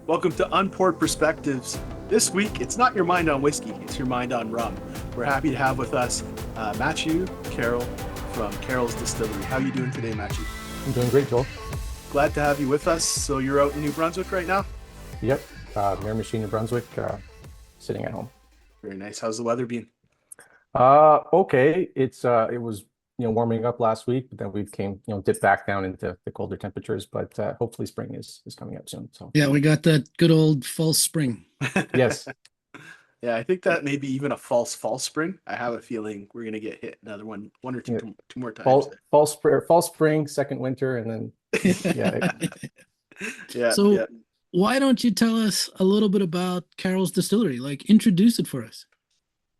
Welcome to Unpoured Perspectives. This week, it's not your mind on whiskey, it's your mind on rum. We're happy to have with us Matthew Carroll from Carrolls Distillery. How are you doing today, Matthew? I'm doing great, Joel. Glad to have you with us. So you're out in New Brunswick right now? Yep, Merroir, New Brunswick, sitting at home. Very nice. How's the weather been? Okay. It was warming up last week, but then we came dipped back down into the colder temperatures. But hopefully spring is coming up soon. So Yeah, we got that good old false spring. yes, Yeah, I think that may be even a false spring. I have a feeling we're gonna get hit another one or two, yeah. two more times. Fall spring, second winter, and then yeah. Yeah, So yeah. why don't you tell us a little bit about Carroll's Distillery? Like introduce it for us.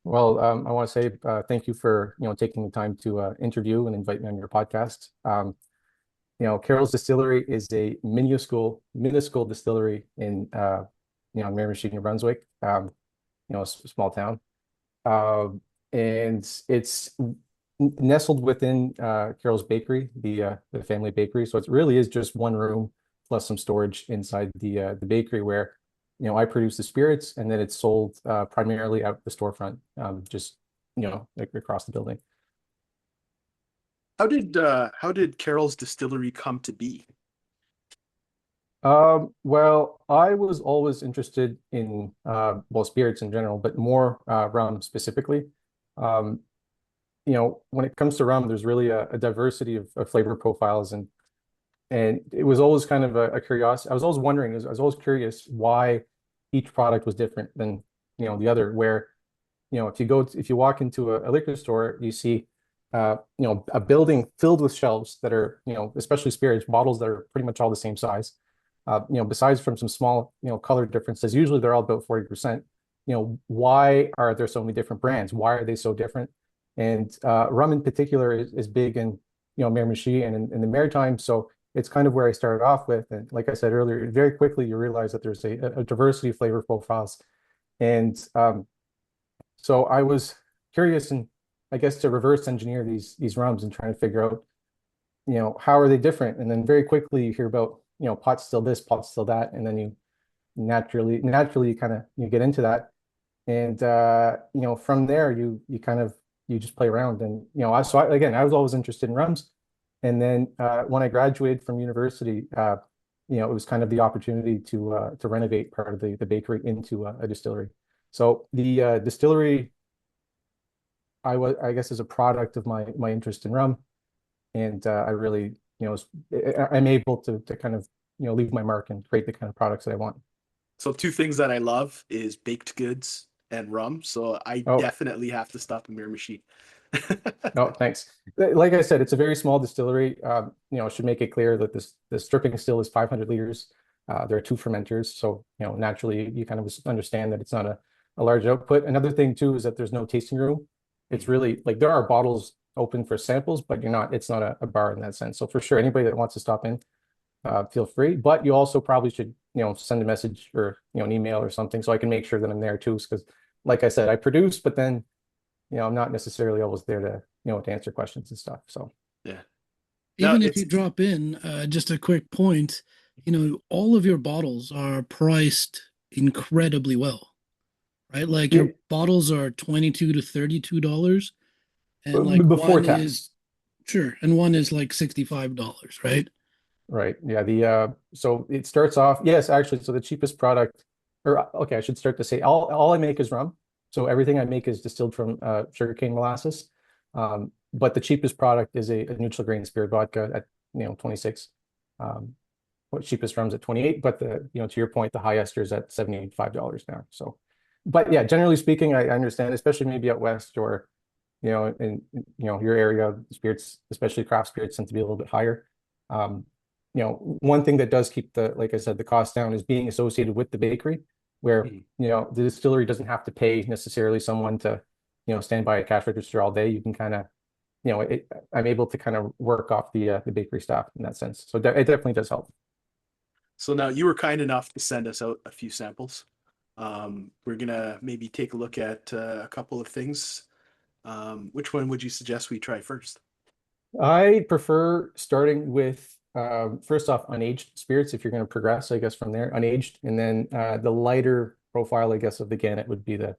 Well, I want to say thank you for taking the time to interview and invite me on your podcast. Carroll's Distillery is a minuscule distillery in Merroir, New Brunswick. A small town, uh, and it's nestled within Carroll's Bakery, the family bakery. So it really is just one room plus some storage inside the bakery where I produce the spirits and then it's sold primarily out the storefront, just like across the building. How did Carroll's Distillery come to be? Well, I was always interested in spirits in general, but more rum specifically. Um, when it comes to rum, there's really a diversity of flavor profiles, and it was always kind of a curiosity. I was always wondering, I was always curious why each product was different than the other. Where if you walk into a liquor store, you see a building filled with shelves that are especially spirits bottles that are pretty much all the same size. Besides from some small color differences, usually they're all about 40%. Why are there so many different brands? Why are they so different? And rum in particular is big in Miramichi and in the Maritime. So it's kind of where I started off with. And like I said earlier, very quickly you realize that there's a diversity of flavor profiles. And so I was curious and I guess to reverse engineer these rums and trying to figure out, how are they different? And then very quickly you hear about, pot still this, pot still that, and then you naturally kind of you get into that. And from there you kind of you just play around. And again, I was always interested in rums. And then when I graduated from university, it was kind of the opportunity to renovate part of the bakery into a distillery. So the distillery, I guess, is a product of my interest in rum, and I really, I'm able to kind of leave my mark and create the kind of products that I want. So two things that I love is baked goods and rum. So I Oh, definitely have to stop in Miramichi. no, thanks. Like I said, it's a very small distillery. I should make it clear that the stripping still is 500 liters. There are two fermenters, so naturally you kind of understand that it's not a large output. Another thing too is that there's no tasting room. It's really like there are bottles open for samples, but it's not a bar in that sense. So for sure, anybody that wants to stop in, feel free. But you also probably should send a message or an email or something so I can make sure that I'm there too. Because like I said, I produce, but then I'm not necessarily always there to answer questions and stuff. So Yeah. Now Even if it's you drop in, just a quick point, all of your bottles are priced incredibly well, right? Like yeah, your bottles are 22 to $32, and like before one tax, is sure, and one is like $65, right? right? Yeah, the so it starts off, yes, actually, so the cheapest product, or okay, I should start to say all I make is rum. So everything I make is distilled from sugarcane molasses. But the cheapest product is a neutral grain spirit vodka at 26. Um, what cheapest rum's at 28, but to your point, the high ester is at $75 now. So, but yeah, generally speaking, I understand, especially maybe out west or in your area, spirits, especially craft spirits, tend to be a little bit higher. Um, one thing that does keep like I said, the cost down is being associated with the bakery, where Mhm. the distillery doesn't have to pay necessarily someone to stand by a cash register all day. You can kind of I'm able to kind of work off the bakery staff in that sense. So it definitely does help. So now you were kind enough to send us out a few samples. We're gonna maybe take a look at a couple of things. Which one would you suggest we try first? I prefer starting with first off, unaged spirits, if you're going to progress, I guess, from there, unaged. And then the lighter profile, I guess, of the Gannet would be the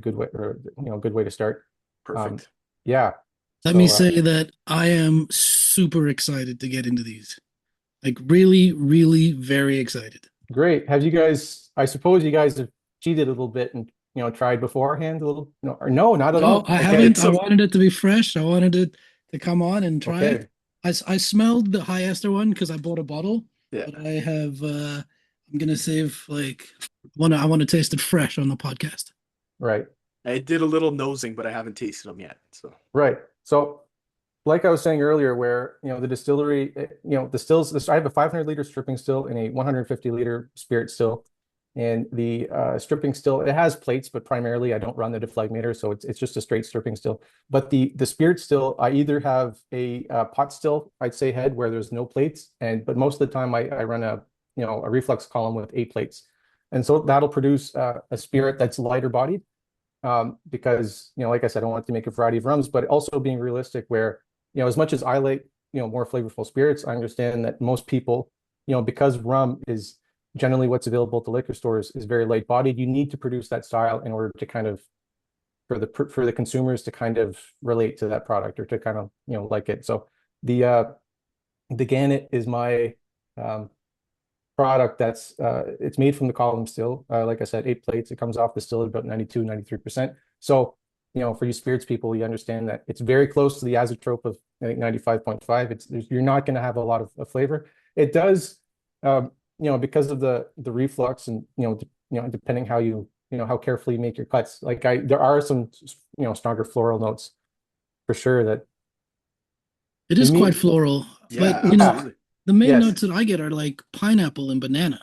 good way, or good way to start. Perfect. Yeah. Let So me say that I am super excited to get into these. Like really, really very excited. great. Have you guys, I suppose you guys have cheated a little bit and tried beforehand a little, no, or no, not at No, all. I Okay. haven't. I wanted it to be fresh. I wanted it to come on and try it. Okay. I smelled the high ester one because I bought a bottle, Yeah. but I have I'm gonna save like I want to taste it fresh on the podcast. Right. I did a little nosing, but I haven't tasted them yet. So Right. So like I was saying earlier, where the distillery, distills this. I have a 500-liter stripping still and a 150-liter spirit still, and the stripping still it has plates, but primarily I don't run the deflegmator, so it's just a straight stripping still. But the spirit still, I either have a pot still, I'd say head where there's no plates, but most of the time I run a reflux column with 8 plates, and so that'll produce a spirit that's lighter bodied. Because like I said, I want to make a variety of rums, but also being realistic where as much as I like, more flavorful spirits, I understand that most people, because rum is generally what's available at the liquor stores is very light bodied, you need to produce that style in order to kind of, for the consumers to kind of relate to that product or to kind of, like it. So the Gannet is my product that's, it's made from the column still. Like I said, 8 plates, it comes off the still at about 92, 93%. So, for you spirits people, you understand that it's very close to the azeotrope of, I think, 95.5. You're not going to have a lot of flavor. It does, because of the reflux and, depending how how carefully you make your cuts. Like there are some, stronger floral notes for sure that It is to me, quite floral, yeah, but absolutely. the main yes. notes that I get are like pineapple and banana.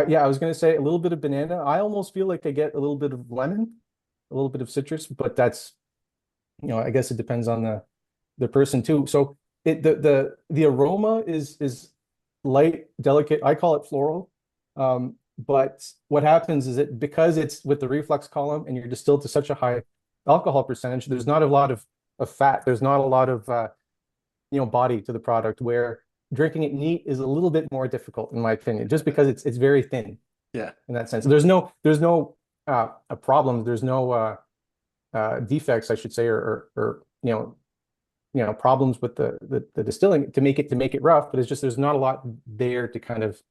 Yeah, I was going to say a little bit of banana. I almost feel like I get a little bit of lemon, a little bit of citrus, but that's, I guess it depends on the person too. So the aroma is light, delicate. I call it floral. But what happens is because it's with the reflux column and you're distilled to such a high alcohol percentage, there's not a lot of fat. There's not a lot of body to the product, where drinking it neat is a little bit more difficult, in my opinion, just because it's very thin. Yeah. In that sense, there's no a problem. There's no defects, I should say, or problems with the distilling to make it rough. But it's just there's not a lot there to kind of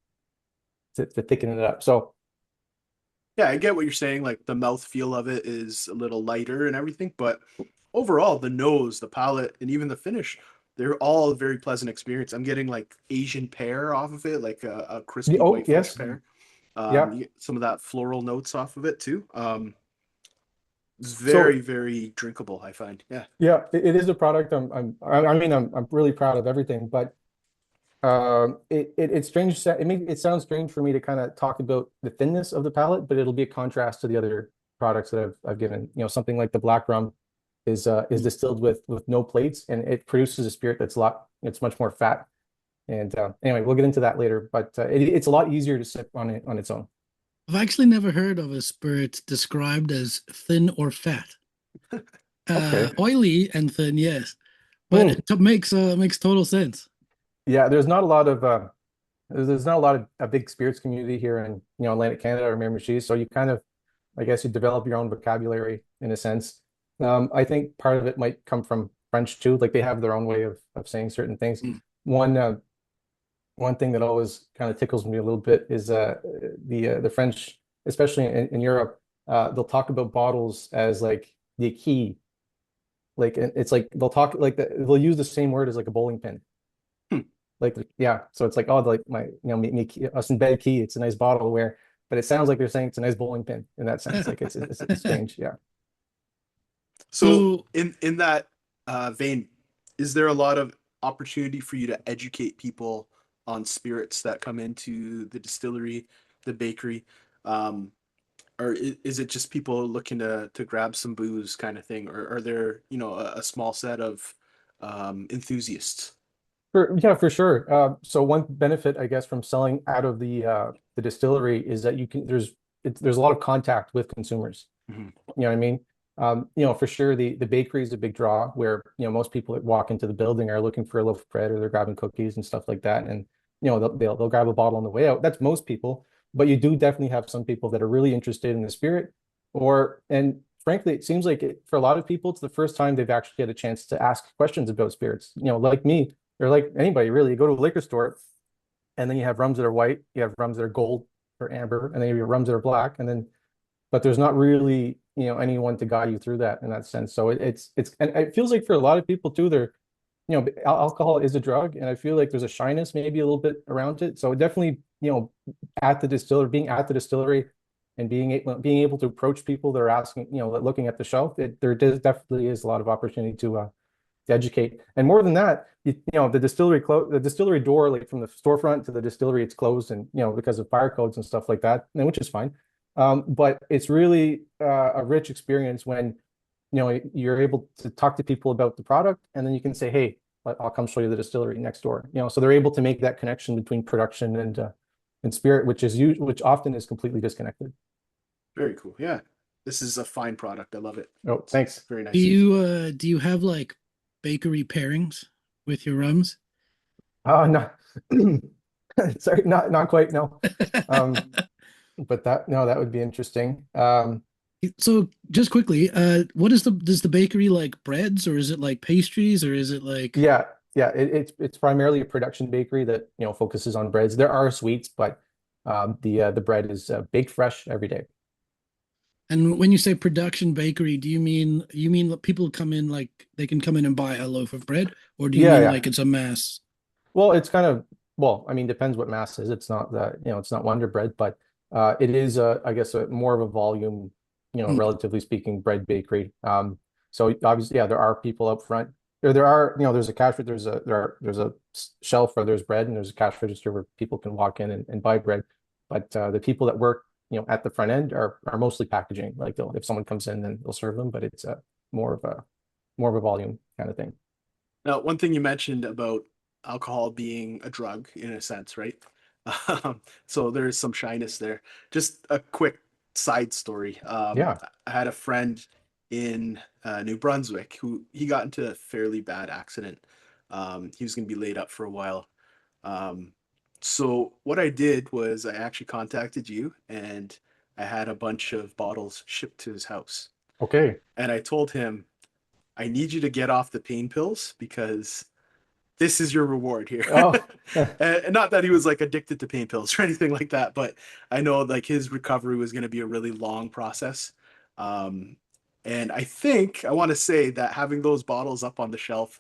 to thicken it up. So Yeah, I get what you're saying. Like the mouth feel of it is a little lighter and everything, but overall, the nose, the palate, and even the finish, they're all a very pleasant experience. I'm getting like Asian pear off of it, like a crispy white fresh yes, pear. yeah. You get some of that floral notes off of it too. It's very, So very drinkable, I find. Yeah. yeah, it is a product. I mean, I'm really proud of everything, but it's strange. It sounds strange for me to kind of talk about the thinness of the palate, but it'll be a contrast to the other products that I've given. Something like the black rum is distilled with no plates, and it produces a spirit it's much more fat. And anyway, we'll get into that later. But it's a lot easier to sip on it on its own. I've actually never heard of a spirit described as thin or fat. Okay. Oily and thin, yes, but Hmm. it makes total sense. Yeah, there's not a lot of there's not a lot of a big spirits community here in Atlantic Canada or Miramichi. So you kind of, I guess, you develop your own vocabulary in a sense. I think part of it might come from French too. Like they have their own way of saying certain things. Mm. One thing that always kind of tickles me a little bit is the French, especially in Europe, they'll talk about bottles as like the key. Like it's like they'll talk like they'll use the same word as like a bowling pin. Hmm. Like yeah, so it's like, oh, like my us in bed key. It's a nice bottle where, but it sounds like they're saying it's a nice bowling pin in that sense. Like it's strange. Yeah. So So in that vein, is there a lot of opportunity for you to educate people on spirits that come into the distillery, the bakery? Or is it just people looking to grab some booze kind of thing? Or are there, a small set of enthusiasts? For sure. So one benefit, I guess, from selling out of the distillery is that there's a lot of contact with consumers. Mhm. You know what I mean? For sure, the bakery is a big draw where, most people that walk into the building are looking for a loaf of bread or they're grabbing cookies and stuff like that. And, they'll grab a bottle on the way out. That's most people, but you do definitely have some people that are really interested in the spirit and frankly, it seems like for a lot of people, it's the first time they've actually had a chance to ask questions about spirits, like me or like anybody really. You go to a liquor store and then you have rums that are white, you have rums that are gold or amber, and then you have rums that are black, but there's not really, anyone to guide you through that in that sense. So and it feels like for a lot of people too, alcohol is a drug, and I feel like there's a shyness maybe a little bit around it. So definitely, being at the distillery and being able to approach people that are asking, looking at the shelf, definitely is a lot of opportunity to educate. And more than that, the distillery door, like from the storefront to the distillery, it's closed, and because of fire codes and stuff like that, and which is fine. But it's really a rich experience when you're able to talk to people about the product, and then you can say, hey, I'll come show you the distillery next door. So they're able to make that connection between production and spirit, which often is completely disconnected. Very cool. Yeah. This is a fine product. I love it. Oh, thanks. Very nice. Do you have like bakery pairings with your rums? Oh, no. Sorry, not quite, no. But that would be interesting. So just quickly, what is does the bakery like breads, or is it like pastries, or is it like? Yeah, it's primarily a production bakery that focuses on breads. There are sweets, but the bread is baked fresh every day. And when you say production bakery, do you mean that people come in, like they can come in and buy a loaf of bread, or do you mean Yeah. like it's a mass? Well, it's kind of, well, I mean, depends what mass is. It's not that, it's not Wonder Bread, but it is I guess more of a volume, Hmm. relatively speaking, bread bakery. So obviously, yeah, there are people up front. There are, there's a there's a shelf where there's bread, and there's a cash register where people can walk in and buy bread. But the people that work, at the front end are mostly packaging. Like if someone comes in, then they'll serve them, but it's more of a more of a volume kind of thing. Now, one thing you mentioned about alcohol being a drug in a sense, right? So there's some shyness there. Just a quick side story. Yeah. I had a friend in New Brunswick who he got into a fairly bad accident. He was going to be laid up for a while. Um, so what I did was I actually contacted you, and I had a bunch of bottles shipped to his house. Okay. And I told him, I need you to get off the pain pills because this is your reward here. Oh, And not that he was like addicted to pain pills or anything like that, but I know like his recovery was going to be a really long process. Um, and I want to say that having those bottles up on the shelf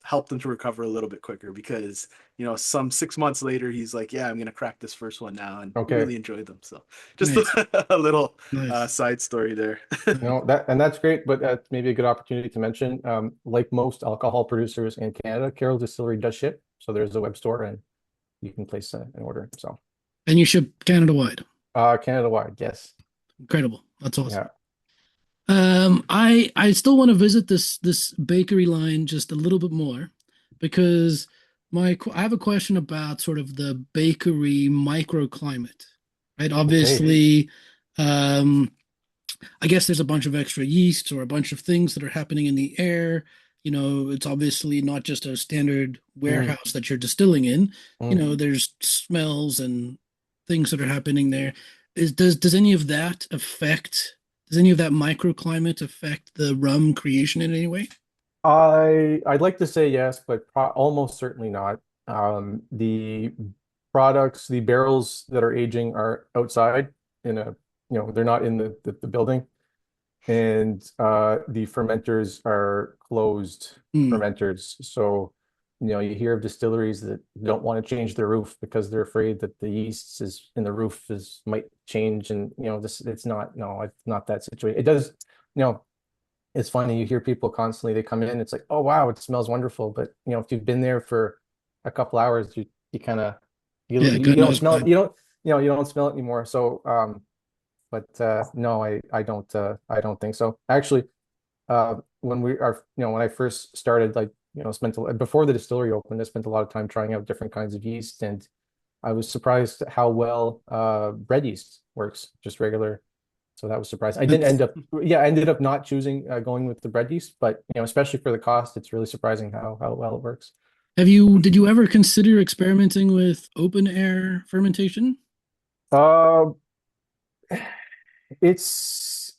helped him to recover a little bit quicker because, some 6 months later, he's like, yeah, I'm going to crack this first one now. And he okay. really enjoyed them. So just Nice, a little nice. side story there. That's great, but that's maybe a good opportunity to mention. Like most alcohol producers in Canada, Carroll Distillery does ship. So there's a web store, and you can place an order. So And you ship Canada wide. Canada wide, yes. Incredible. That's awesome. Yeah. I still want to visit this bakery line just a little bit more because I have a question about sort of the bakery microclimate, right? Okay. Obviously, um, I guess there's a bunch of extra yeasts or a bunch of things that are happening in the air. It's obviously not just a standard Mm, warehouse that you're distilling in. mm. There's smells and things that are happening there. Does any of that does any of that microclimate affect the rum creation in any way? I'd like to say yes, but almost certainly not. The products, the barrels that are aging are outside in they're not in the building. And the fermenters are closed Hmm. fermenters. So, you hear of distilleries that don't want to change their roof because they're afraid that the yeasts is in the roof is might change. And this it's not, no, it's not that situation. It does, you know, it's funny, you hear people constantly, they come in, it's like, oh wow, it smells wonderful. But if you've been there for a couple hours, you kind of Yeah, you God don't knows smell it, bud. you don't smell it anymore. So but no, I don't think so. Actually, when I first started, like, before the distillery opened, I spent a lot of time trying out different kinds of yeast, and I was surprised at how well bread yeast works, just regular So that was surprising. I didn't end up, yeah, I ended up not choosing going with the bread yeast, but especially for the cost, it's really surprising how well it works. Did you ever consider experimenting with open air fermentation? Uh, it's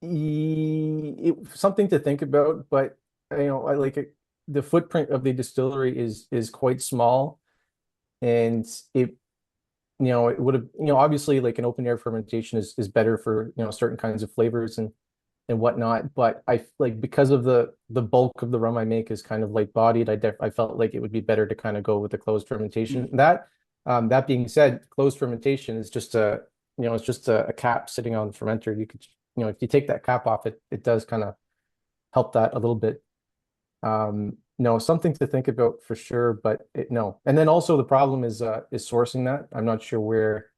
it, something to think about, but I like it. The footprint of the distillery is quite small, and it would have obviously like an open air fermentation is better for certain kinds of flavors and whatnot. But I like because of the bulk of the rum I make is kind of light bodied. I felt like it would be better to kind of go with a closed fermentation. That being said, closed fermentation is just it's just a cap sitting on the fermenter. You could if you take that cap off, it does kind of help that a little bit. No, something to think about for sure, but no. And then also the problem is sourcing that. I'm not sure where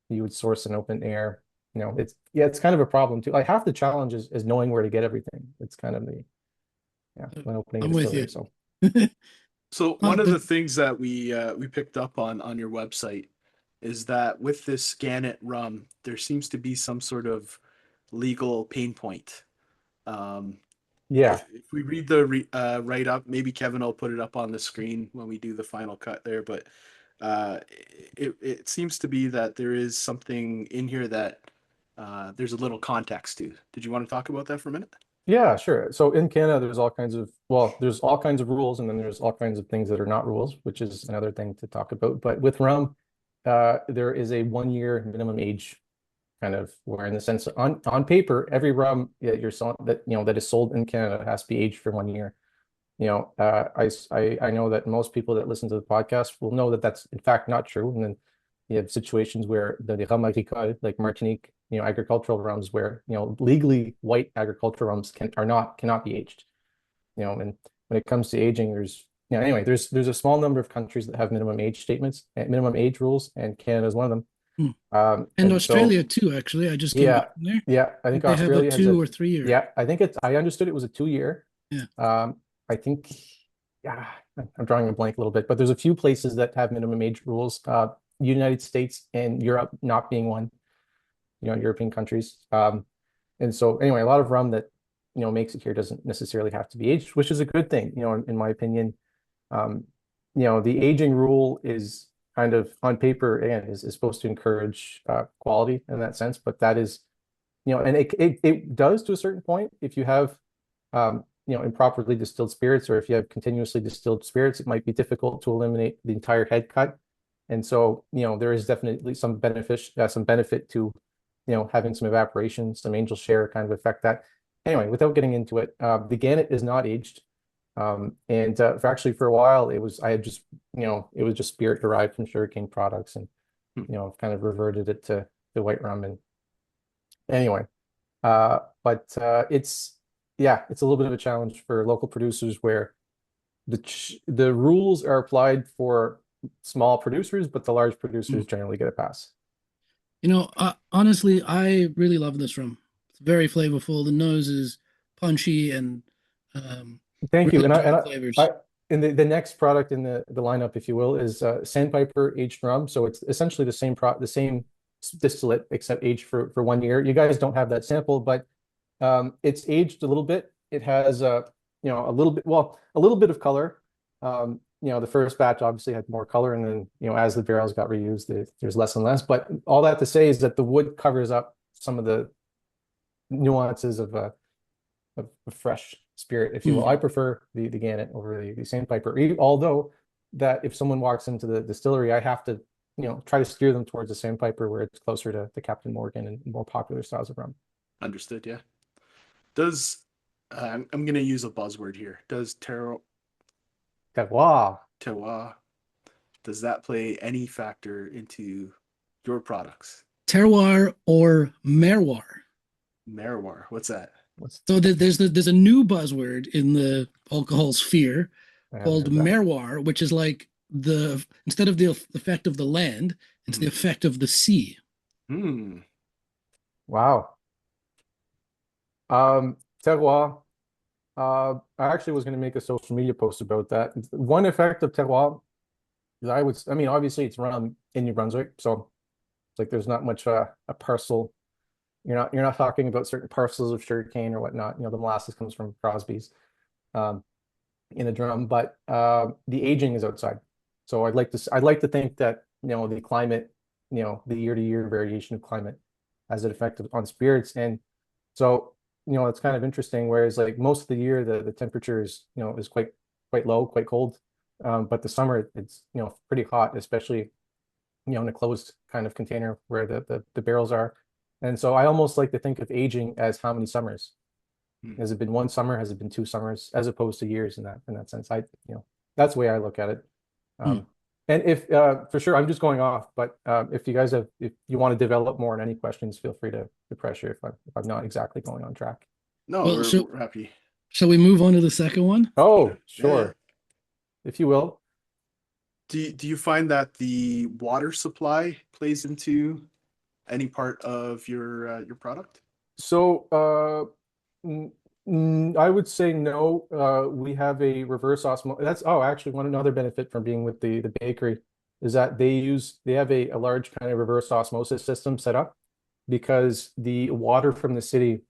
you would source an open air. It's kind of a problem too. Like half the challenge is knowing where to get everything. It's kind of when opening a I'm with distillery. you. So So one of the things that we picked up on your website is that with this Gannet rum, there seems to be some sort of legal pain point. Um, yeah, if we read the write up, maybe Kevin will put it up on the screen when we do the final cut there. But it seems to be that there is something in here that there's a little context to. Did you want to talk about that for a minute? yeah, sure. So in Canada, there's all kinds of rules, and then there's all kinds of things that are not rules, which is another thing to talk about. But with rum, there is a 1 year minimum age kind of where in the sense on paper, every rum that you're selling that is sold in Canada has to be aged for 1 year. I know that most people that listen to the podcast will know that that's in fact not true. And then you have situations where the Rum Agricole, like Martinique, agricultural rums where, legally white agricultural rums cannot be aged. And when it comes to aging, anyway, there's a small number of countries that have minimum age statements and minimum age rules, and Canada is one of them. And And so Australia too, actually. I just came yeah, back from there. yeah, I think They have a Australia has 2 or 3 year. yeah, I understood it was a 2 year. Yeah. I think, yeah, I'm drawing a blank a little bit, but there's a few places that have minimum age rules. United States and Europe not being one, European countries. And so anyway, a lot of rum that, makes it here doesn't necessarily have to be aged, which is a good thing, in my opinion. Um, the aging rule is kind of on paper, again, is supposed to encourage quality in that sense, but that is, and it does to a certain point if you have improperly distilled spirits, or if you have continuously distilled spirits, it might be difficult to eliminate the entire head cut. And so, there is definitely some benefit to, having some evaporation, some angel share kind of affect that. Anyway, without getting into it, the Gannet is not aged. And for a while, it was just spirit derived from sugarcane products, and I've kind of reverted it to the white rum. And anyway, but it's a little bit of a challenge for local producers where the rules are applied for small producers, but the large producers generally get a pass. Honestly, I really love this rum. It's very flavorful. The nose is punchy and Thank you. really And dark flavors. and the next product in the lineup, if you will, is Sandpiper aged rum. So it's essentially the same distillate except aged for 1 year. You guys don't have that sample, but it's aged a little bit. It has a little bit of color. The first batch obviously had more color, and then as the barrels got reused, there's less and less. But all that to say is that the wood covers up some of the nuances of a fresh spirit, if you will. I prefer the Gannet over the Sandpiper, although that if someone walks into the distillery, I have to try to steer them towards the Sandpiper where it's closer to Captain Morgan and more popular styles of rum. Understood. Yeah. Does I'm going to use a buzzword here. Does Wow. terroir, does that play any factor into your products? Terroir or Merroir. Merroir, what's that? So there's a new buzzword in the alcohol sphere called heard that. Merroir, which is like instead of the effect of the land, it's the effect of the sea. Wow. Terroir. I actually was going to make a social media post about that. One effect of terroir is obviously it's rum in New Brunswick, so It's like there's not much a parcel. You're not talking about certain parcels of sugarcane or whatnot. The molasses comes from Crosby's um, in a drum, but the aging is outside. So I'd like to think that the climate, the year-to-year variation of climate has an effect on spirits, and so it's kind of interesting. Whereas like most of the year, the temperature is quite low, quite cold, but the summer it's pretty hot, especially in a closed kind of container where the barrels are. And so I almost like to think of aging as how many summers. Has it been one summer? Has it been two summers? As opposed to years in that sense. That's the way I look at it. Mm. And if for sure, I'm just going off, but if you want to develop more on any questions, feel free to pressure if I'm not exactly going on track. No, Well, we're happy. shall we move on to the second one? Oh, Yeah. sure. If you will. Do you find that the water supply plays into any part of your product? So I would say no. We have a reverse osmosis. Actually, one another benefit from being with the bakery is that they have a large kind of reverse osmosis system set up because the water from the city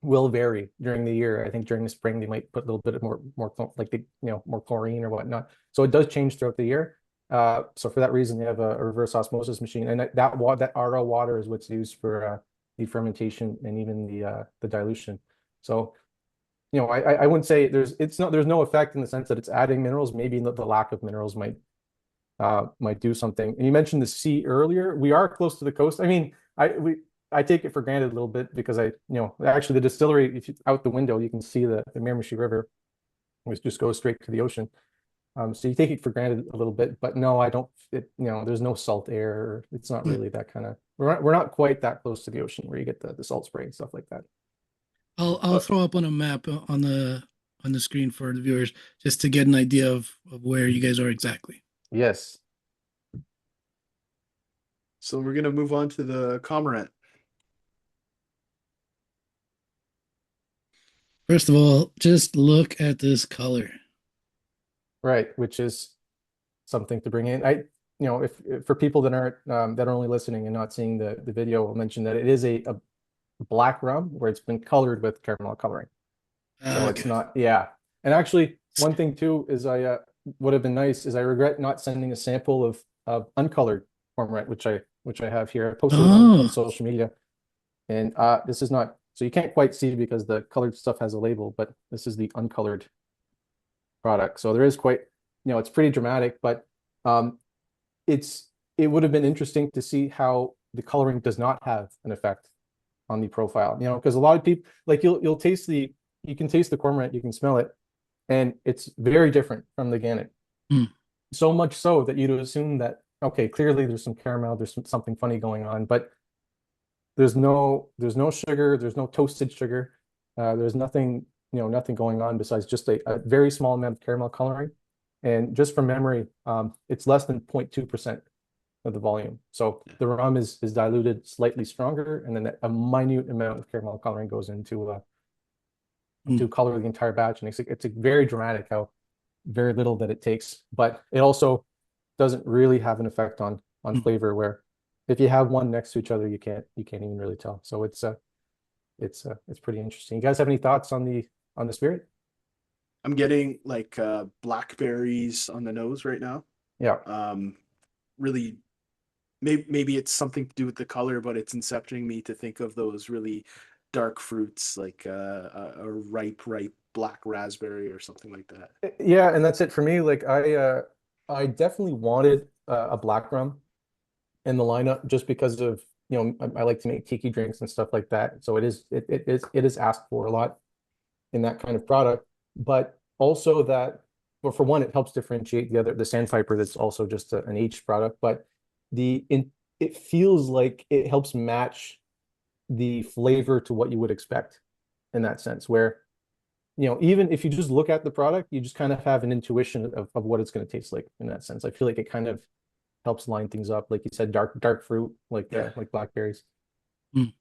will vary during the year. I think during the spring they might put a little bit of more chlorine or whatnot. So it does change throughout the year. So for that reason, they have a reverse osmosis machine, and that RO water is what's used for the fermentation and even the dilution. So I wouldn't say there's no effect in the sense that it's adding minerals. Maybe the lack of minerals might do something. And you mentioned the sea earlier. We are close to the coast. I mean, I take it for granted a little bit because actually the distillery, if you out the window, you can see the Miramichi River, which just goes straight to the ocean. So you take it for granted a little bit, but no, I don't. There's no salt air. It's not really that kind of. We're not quite that close to the ocean where you get the salt spray and stuff like that. I'll throw up on a map on the screen for the viewers just to get an idea of where you guys are exactly. Yes. So we're gonna move on to the Cormorant. First of all, just look at this color. Right, which is something to bring in. If for people that are only listening and not seeing the video, I'll mention that it is a black rum where it's been colored with caramel coloring. So it's Okay. not, yeah. And actually, one thing too is I would have been nice is I regret not sending a sample of uncolored cormorant, which I have here. I posted it on Oh, social media, and this is not so you can't quite see because the colored stuff has a label, but this is the uncolored product. So there is quite, it's pretty dramatic, but um, it would have been interesting to see how the coloring does not have an effect on the profile. Because a lot of people like you can taste the cormorant, you can smell it, and it's very different from the Gannet. hmm. So much so that you'd assume that okay, clearly there's some caramel, there's something funny going on, but there's no sugar, there's no toasted sugar, there's nothing going on besides just a very small amount of caramel coloring. And just from memory, it's less than 0.2% of the volume. So the rum is diluted slightly stronger, and then a minute amount of caramel coloring goes into to color the entire batch. And it's a very dramatic how very little that it takes, but it also doesn't really have an effect on flavor. Where if you have one next to each other, you can't even really tell. So it's pretty interesting. You guys have any thoughts on the spirit? I'm getting like blackberries on the nose right now. Yeah. Really, maybe it's something to do with the color, but it's incepting me to think of those really dark fruits like a ripe black raspberry or something like that. Yeah, and that's it for me. Like I definitely wanted a black rum in the lineup just because of I like to make tiki drinks and stuff like that. So it is asked for a lot in that kind of product, but also that well, for one, it helps differentiate the sandpiper that's also just an aged product, but it feels like it helps match the flavor to what you would expect in that sense, where even if you just look at the product, you just kind of have an intuition of what it's going to taste like in that sense. I feel like it kind of helps line things up, like you said, dark fruit, like blackberries. Mm.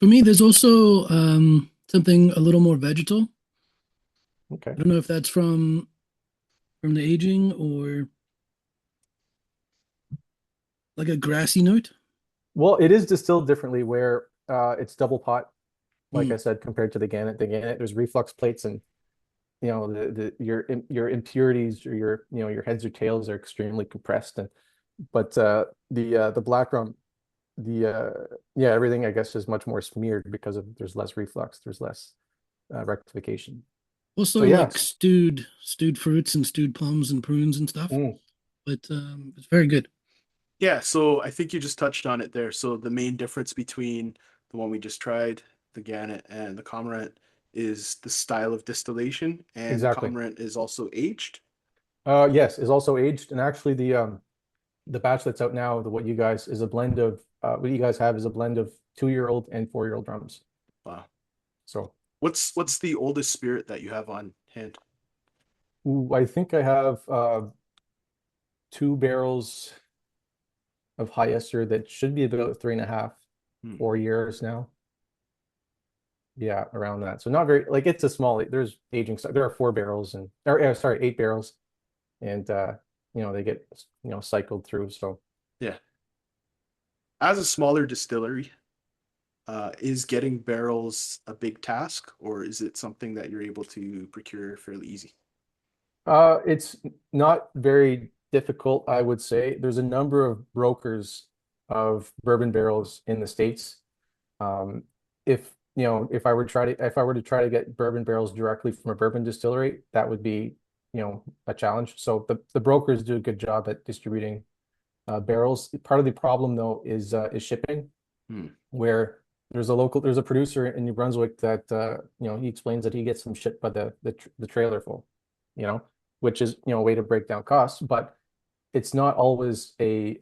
For me, there's also something a little more vegetal. Okay. I don't know if that's from the aging or like a grassy note. Well, it is distilled differently where it's double pot, like I Mm. said, compared to the Gannet. The Gannet, there's reflux plates, and your impurities or your heads or tails are extremely compressed. And but the black rum, the yeah, everything I guess is much more smeared because of there's less reflux, there's less rectification. Also So yeah. like stewed fruits and stewed plums and prunes and stuff. Mm, But it's very good. Yeah, so I think you just touched on it there. So the main difference between the one we just tried, the Gannet, and the Cormorant is the style of distillation, and the exactly. Cormorant is also aged. Yes, is also aged, and actually the batch that's out now, the what you guys is a blend of what you guys have is a blend of 2-year-old and 4-year-old rums. Wow. So What's the oldest spirit that you have on hand? ooh, I think I have 2 barrels of high ester that should be about 3.5, Hmm. 4 years now. Yeah, around that. So not very like it's a small. There's aging stuff. There are 4 barrels and or sorry, 8 barrels, and they get cycled through. So Yeah. As a smaller distillery, is getting barrels a big task, or is it something that you're able to procure fairly easy? it's not very difficult, I would say. There's a number of brokers of bourbon barrels in the States. Um, if I were to try to get bourbon barrels directly from a bourbon distillery, that would be, a challenge. So the brokers do a good job at distributing barrels. Part of the problem though is shipping, Hmm. where there's a producer in New Brunswick that he explains that he gets them shipped by the trailer full, you know, which is a way to break down costs, but it's not always a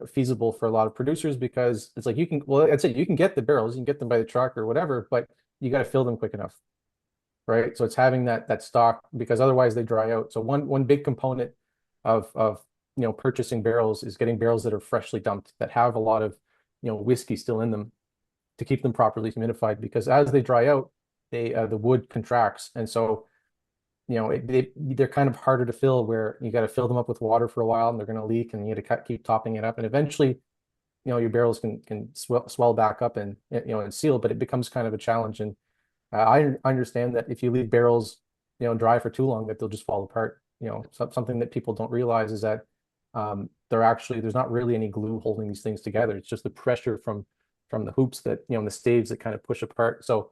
feasible for a lot of producers because it's like I'd say you can get the barrels, you can get them by the truck or whatever, but you got to fill them quick enough, right? So it's having that stock because otherwise they dry out. So one big component of purchasing barrels is getting barrels that are freshly dumped that have a lot of whiskey still in them to keep them properly humidified because as they dry out, the wood contracts, and so they're kind of harder to fill where you got to fill them up with water for a while and they're going to leak and you got to keep topping it up and eventually your barrels can swell back up and seal, but it becomes kind of a challenge. And I understand that if you leave barrels dry for too long that they'll just fall apart. Something that people don't realize is that there's not really any glue holding these things together. It's just the pressure from the hoops that and the staves that kind of push apart. So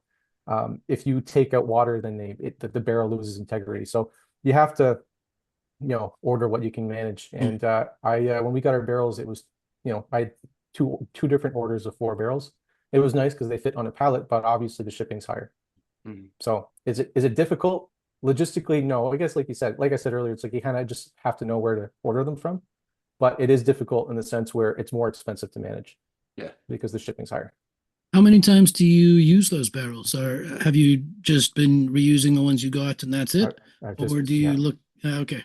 if you take out water, then the barrel loses integrity. So you have to order what you can manage. Mm. And I when we got our barrels, it was I had two different orders of 4 barrels. It was nice because they fit on a pallet, but obviously the shipping's higher. Hmm. So is it difficult? Logistically, no. I guess like I said earlier, it's like you kind of just have to know where to order them from. But it is difficult in the sense where it's more expensive to manage Yeah. because the shipping's higher. How many times do you use those barrels, or have you just been reusing the ones you got and that's I, it? I've Or just do you yeah look, okay.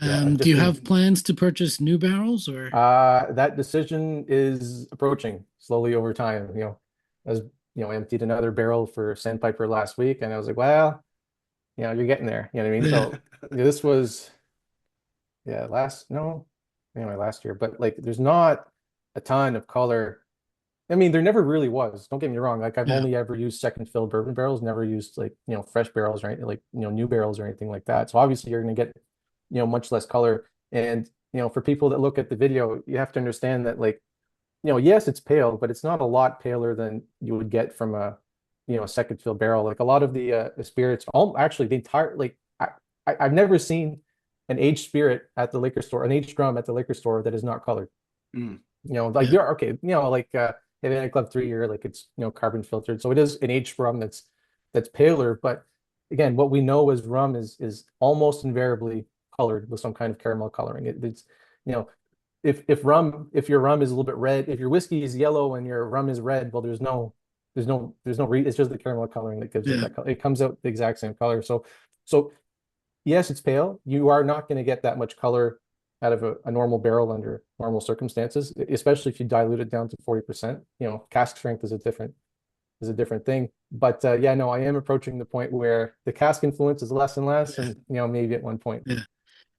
yeah I've Do just you been have plans to purchase new barrels or? that decision is approaching slowly over time. As emptied another barrel for Sandpiper last week, and I was like, well, you're getting there. You know what I mean? Yeah. So this was yeah last no anyway last year, but like there's not a ton of color. I mean, there never really was. Don't get me wrong. Like I've Yeah. only ever used second fill bourbon barrels, never used like, fresh barrels or anything like, new barrels or anything like that. So obviously you're going to get, much less color. And, for people that look at the video, you have to understand that like, yes, it's pale, but it's not a lot paler than you would get from a second fill barrel. Like a lot of the spirits, all actually the entire, like I've never seen an aged spirit at the liquor store, an aged rum at the liquor store that is not colored. Mm. Like Yeah. you're okay, like Atlantic Club 3 year, like it's carbon filtered. So it is an aged rum that's paler, but again, what we know as rum is almost invariably colored with some kind of caramel coloring. It's you know, if your rum is a little bit red, if your whiskey is yellow and your rum is red, well, there's no re it's just the caramel coloring that gives it Yeah. that color. It comes out the exact same color. So yes, it's pale. You are not going to get that much color out of a normal barrel under normal circumstances, especially if you dilute it down to 40%. Cask strength is a different thing. But yeah, no, I am approaching the point where the cask influence is less and less, and maybe at one point. Yeah.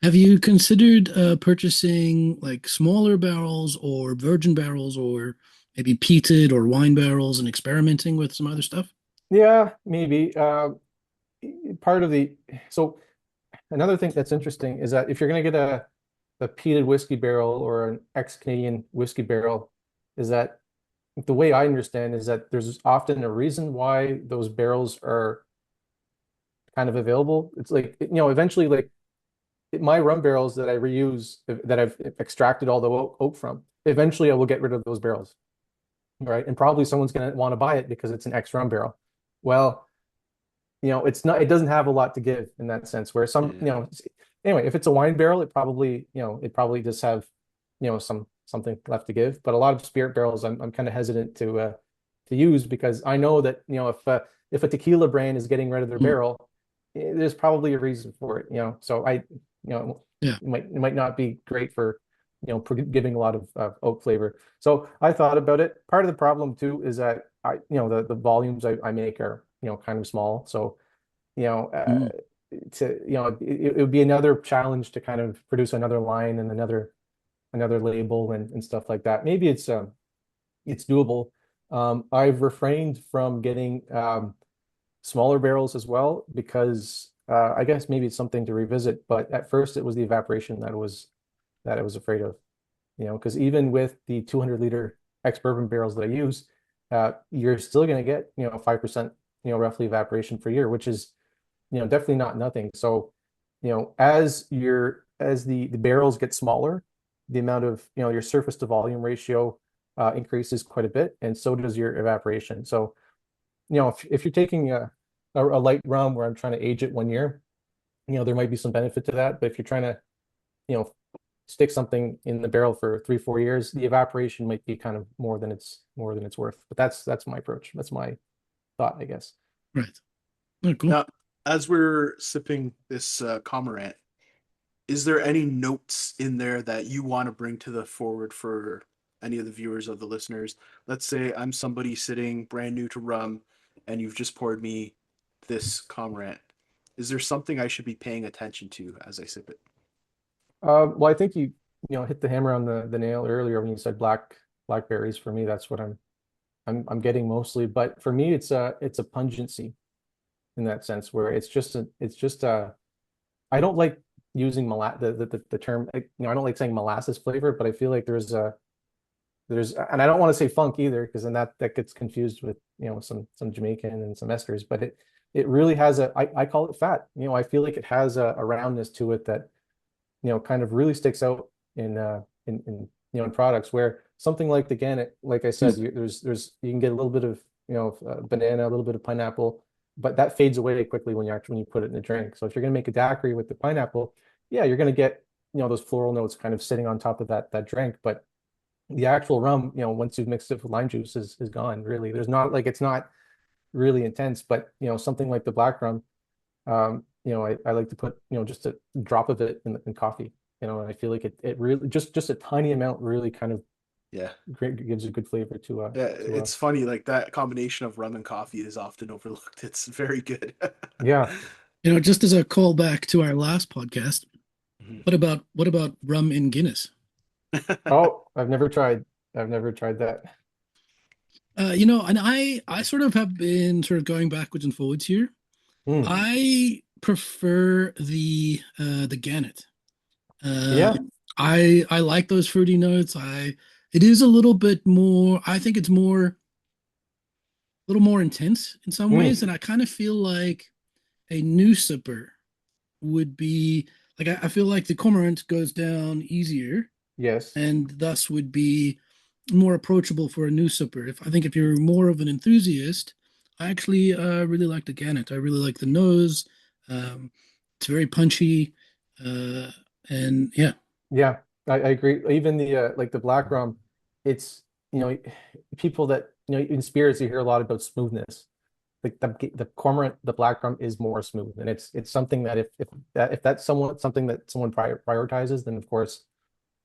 Have you considered purchasing like smaller barrels or virgin barrels or maybe peated or wine barrels and experimenting with some other stuff? Yeah, maybe. Part of the so another thing that's interesting is that if you're going to get a peated whiskey barrel or an ex-Canadian whiskey barrel, is that the way I understand is that there's often a reason why those barrels are kind of available. It's like, eventually, like my rum barrels that I reuse, that I've extracted all the oak from, eventually I will get rid of those barrels, right? And probably someone's going to want to buy it because it's an ex-rum barrel. Well, it's not, it doesn't have a lot to give in that sense, where Yeah. anyway, if it's a wine barrel, it probably does have, something left to give. But a lot of spirit barrels, I'm kind of hesitant to use because I know that, if a tequila brand is getting rid of their Mm, barrel, there's probably a reason for it, so yeah. it might not be great for, giving a lot of oak flavor. So I thought about it. Part of the problem too is that the volumes I make are, kind of small. So, you know, uh, Mm, it would be another challenge to kind of produce another line and another label and stuff like that. Maybe it's doable. I've refrained from getting smaller barrels as well because I guess maybe it's something to revisit. But at first, it was the evaporation that I was afraid of. Because even with the 200-liter ex-bourbon barrels that I use, you're still going to get 5% roughly evaporation per year, which is definitely not nothing. So as the barrels get smaller, the amount of your surface to volume ratio increases quite a bit, and so does your evaporation. So if you're taking a light rum where I'm trying to age it 1 year, there might be some benefit to that. But if you're trying to you know stick something in the barrel for 3-4 years, the evaporation might be kind of more than it's worth. But that's my approach. That's my thought, I guess. right. Oh, cool. Now, as we're sipping this Cormorant, is there any notes in there that you want to bring to the forward for any of the viewers of the listeners? Let's say I'm somebody sitting brand new to rum and you've just poured me this Cormorant. Is there something I should be paying attention to as I sip it? Well, I think you hit the hammer on the nail earlier when you said blackberries. For me, that's what I'm getting mostly. But for me, it's a pungency in that sense where it's just I don't like using the term, I don't like saying molasses flavor, but I feel like and I don't want to say funk either, because then that gets confused with some Jamaican and some esters. But it really has I call it fat. I feel like it has a roundness to it that kind of really sticks out in products, where something like the Gannet, like I said, Mm, you can get a little bit of banana, a little bit of pineapple, but that fades away quickly when you put it in a drink. So if you're going to make a daiquiri with the pineapple, yeah, you're going to get those floral notes kind of sitting on top of that drink. But the actual rum, once you've mixed it with lime juice, is gone. Really, there's not like it's not really intense. But something like the black rum, I like to put just a drop of it in coffee. And I feel like it really just a tiny amount really kind of Yeah. gives a good flavor Yeah, to it's funny, like that combination of rum and coffee is often overlooked. It's very good. yeah. just as a callback to our last podcast, Mhm. what about rum in Guinness? Oh, I've never tried that. And I sort of have been sort of going backwards and forwards here. Mm. I prefer the Gannet. Yeah. I like those fruity notes. It is a little bit more. I think it's a little more intense in some ways, Mm. and I kind of feel like a new sipper would be like I feel like the Cormorant goes down easier Yes. and thus would be more approachable for a new sipper. If you're more of an enthusiast, I actually really like the Gannet. I really like the nose. Um, it's very punchy, uh, and yeah. Yeah, I agree. Even the black rum, it's people that in spirits you hear a lot about smoothness. Like the Cormorant, the black rum is more smooth, and it's something that if that's something that someone prioritizes, then of course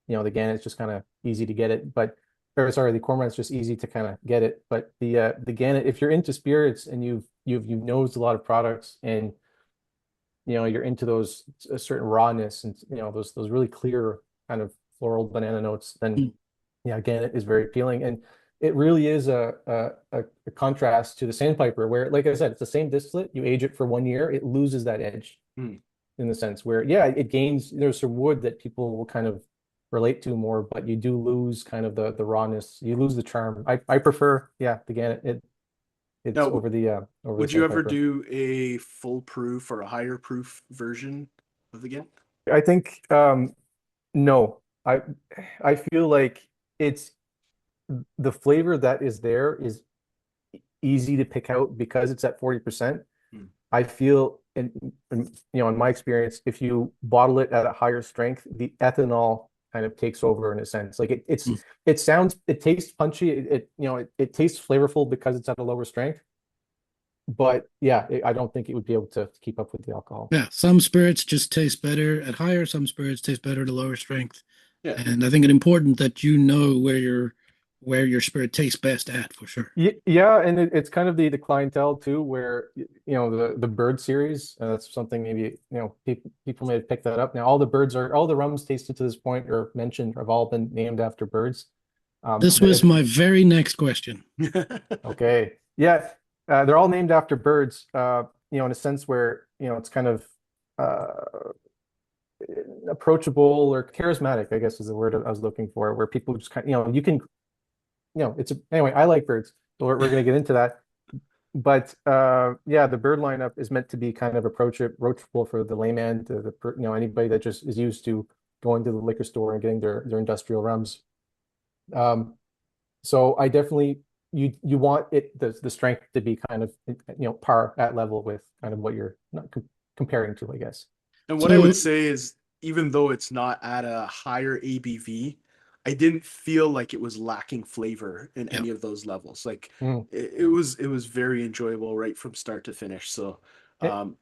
the Gannet's just kind of easy to get it. But or sorry, the Cormorant's just easy to kind of get it. But the Gannet, if you're into spirits and you've nosed a lot of products and you're into those a certain rawness and those really clear kind of floral banana notes, then Mm. yeah, again, it is very appealing. And it really is a contrast to the sandpiper, where, like I said, it's the same distillate. You age it for 1 year, it loses that edge Mm. in the sense where, yeah, it gains. There's some wood that people will kind of relate to more, but you do lose kind of the rawness. You lose the charm. I prefer, yeah, the Gannet. It's Now, over the would you ever sandpiper. do a full proof or a higher proof version of the Ghent? I think no. I feel like it's the flavor that is there is easy to pick out because it's at 40%. Mm. I feel in my experience, if you bottle it at a higher strength, the ethanol kind of takes over in a sense. Like Mm. it tastes punchy. It tastes flavorful because it's at a lower strength. But yeah, I don't think it would be able to keep up with the alcohol. Yeah, some spirits just taste better at higher, some spirits taste better at a lower strength. Yeah. And I think it's important that you know where your spirit tastes best at for sure. Yeah, and it's kind of the clientele too, where the bird series. That's something maybe people may have picked that up. Now all the rums tasted to this point or mentioned have all been named after birds. This was my very next question. Okay, yeah, they're all named after birds. In a sense where it's kind of uh, approachable or charismatic, I guess is the word I was looking for, where people just kind of, you can anyway, I like birds, so we're going to get into that. But yeah, the bird lineup is meant to be kind of approachable for the layman, to anybody that just is used to going to the liquor store and getting their industrial rums. So I definitely you want the strength to be kind of par at level with kind of what you're not comparing to, I guess. And what I So would say is, even though it's not at a higher ABV, I didn't feel like it was lacking flavor in yeah. any of those levels. Like Mm. it was very enjoyable right from start to finish. So It, um,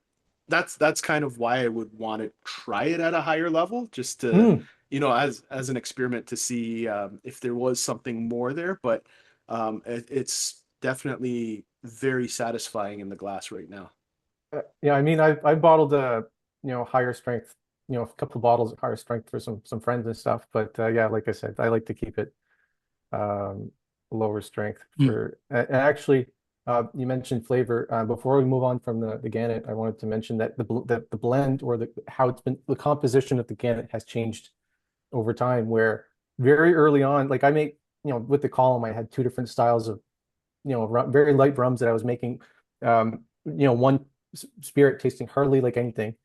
that's kind of why I would want to try it at a higher level, just to mm. as an experiment to see if there was something more there. But it's definitely very satisfying in the glass right now. Yeah, I mean, I've bottled higher strength, a couple of bottles of higher strength for some friends and stuff. But yeah, like I said, I like to keep it um, lower strength Mm. for. And actually, you mentioned flavor. Before we move on from the Gannet, I wanted to mention that the blend or how it's been the composition of the Gannet has changed over time. Where very early on, like I make, with the column, I had two different styles of very light rums that I was making. One spirit tasting hardly like anything,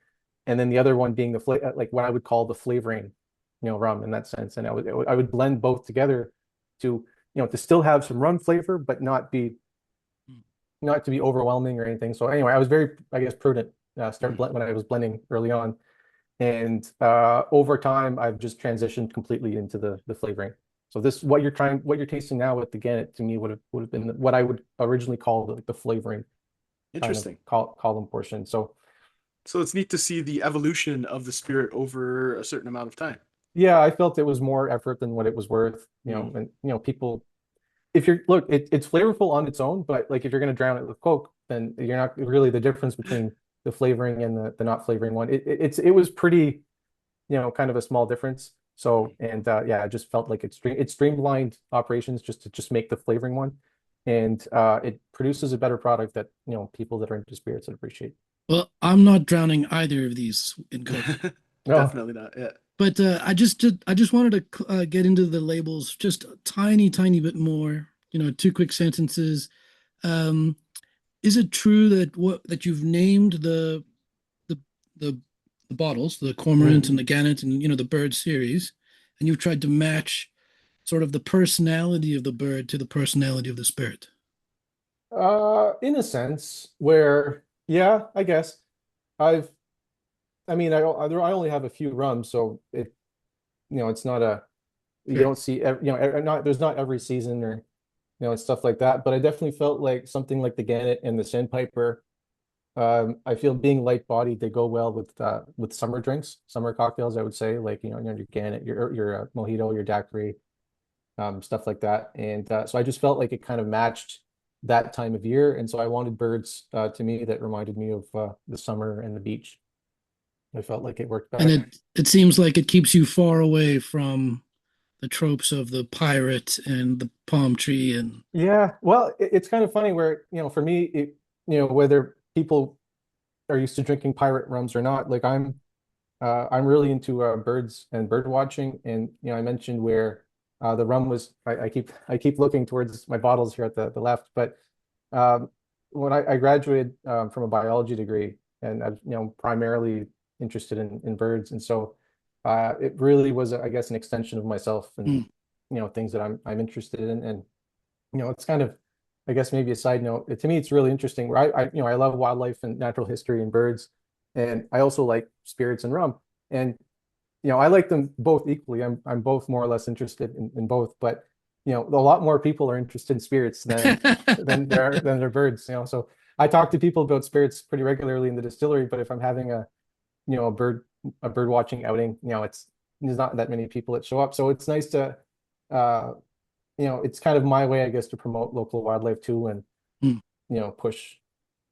and then the other one being like what I would call the flavoring, rum in that sense. And I would blend both together to still have some rum flavor, but not to be overwhelming or anything. So anyway, I was very, I guess, prudent when I was blending early on, and over time, I've just transitioned completely into the flavoring. So this, what you're tasting now with the Gannet, to me would have been what I would originally call the flavoring kind of Interesting. column portion. So So it's neat to see the evolution of the spirit over a certain amount of time. yeah, I felt it was more effort than what it was worth. Mm. And people, if you're look, it's flavorful on its own, but like if you're going to drown it with Coke, then you're not really the difference between the flavoring and the not flavoring one. It was pretty, kind of a small difference. So, and yeah, I just felt like it streamlined operations just to just make the flavoring one, and it produces a better product that people that are into spirits would appreciate. Well, I'm not drowning either of these in Coke. No, Definitely not. Yeah. But I just wanted to get into the labels just a tiny bit more. Two quick sentences. Um, is it true that you've named the the, the bottles, the mm. Cormorant and the Gannet and the bird series, and you've tried to match sort of the personality of the bird to the personality of the spirit? In a sense, where yeah, I guess I've. I mean, I only have a few rums, so it's not a you Sure. don't see not there's not every season or stuff like that. But I definitely felt like something like the Gannet and the Sandpiper. I feel being light bodied, they go well with summer drinks, summer cocktails. I would say like your Gannet, your mojito, your daiquiri, stuff like that. And so I just felt like it kind of matched that time of year. And so I wanted birds to me that reminded me of the summer and the beach. I felt like it worked And better. it seems like it keeps you far away from the tropes of the pirate and the palm tree and Yeah, well, it's kind of funny where, for me, whether people are used to drinking pirate rums or not, like I'm really into birds and bird watching, and I mentioned where the rum was. I keep looking towards my bottles here at the left, but um, when I graduated from a biology degree, and I primarily interested in birds, and so it really was, I guess, an extension of myself and mm, things that I'm interested in, and it's kind of, I guess, maybe a side note. To me, it's really interesting. Where I love wildlife and natural history and birds, and I also like spirits and rum. And I like them both equally. I'm both more or less interested in both, but a lot more people are interested in spirits than there are birds. So I talk to people about spirits pretty regularly in the distillery, but if I'm having a bird watching outing, there's not that many people that show up. So it's nice to uh it's kind of my way, I guess, to promote local wildlife too, and mm, push,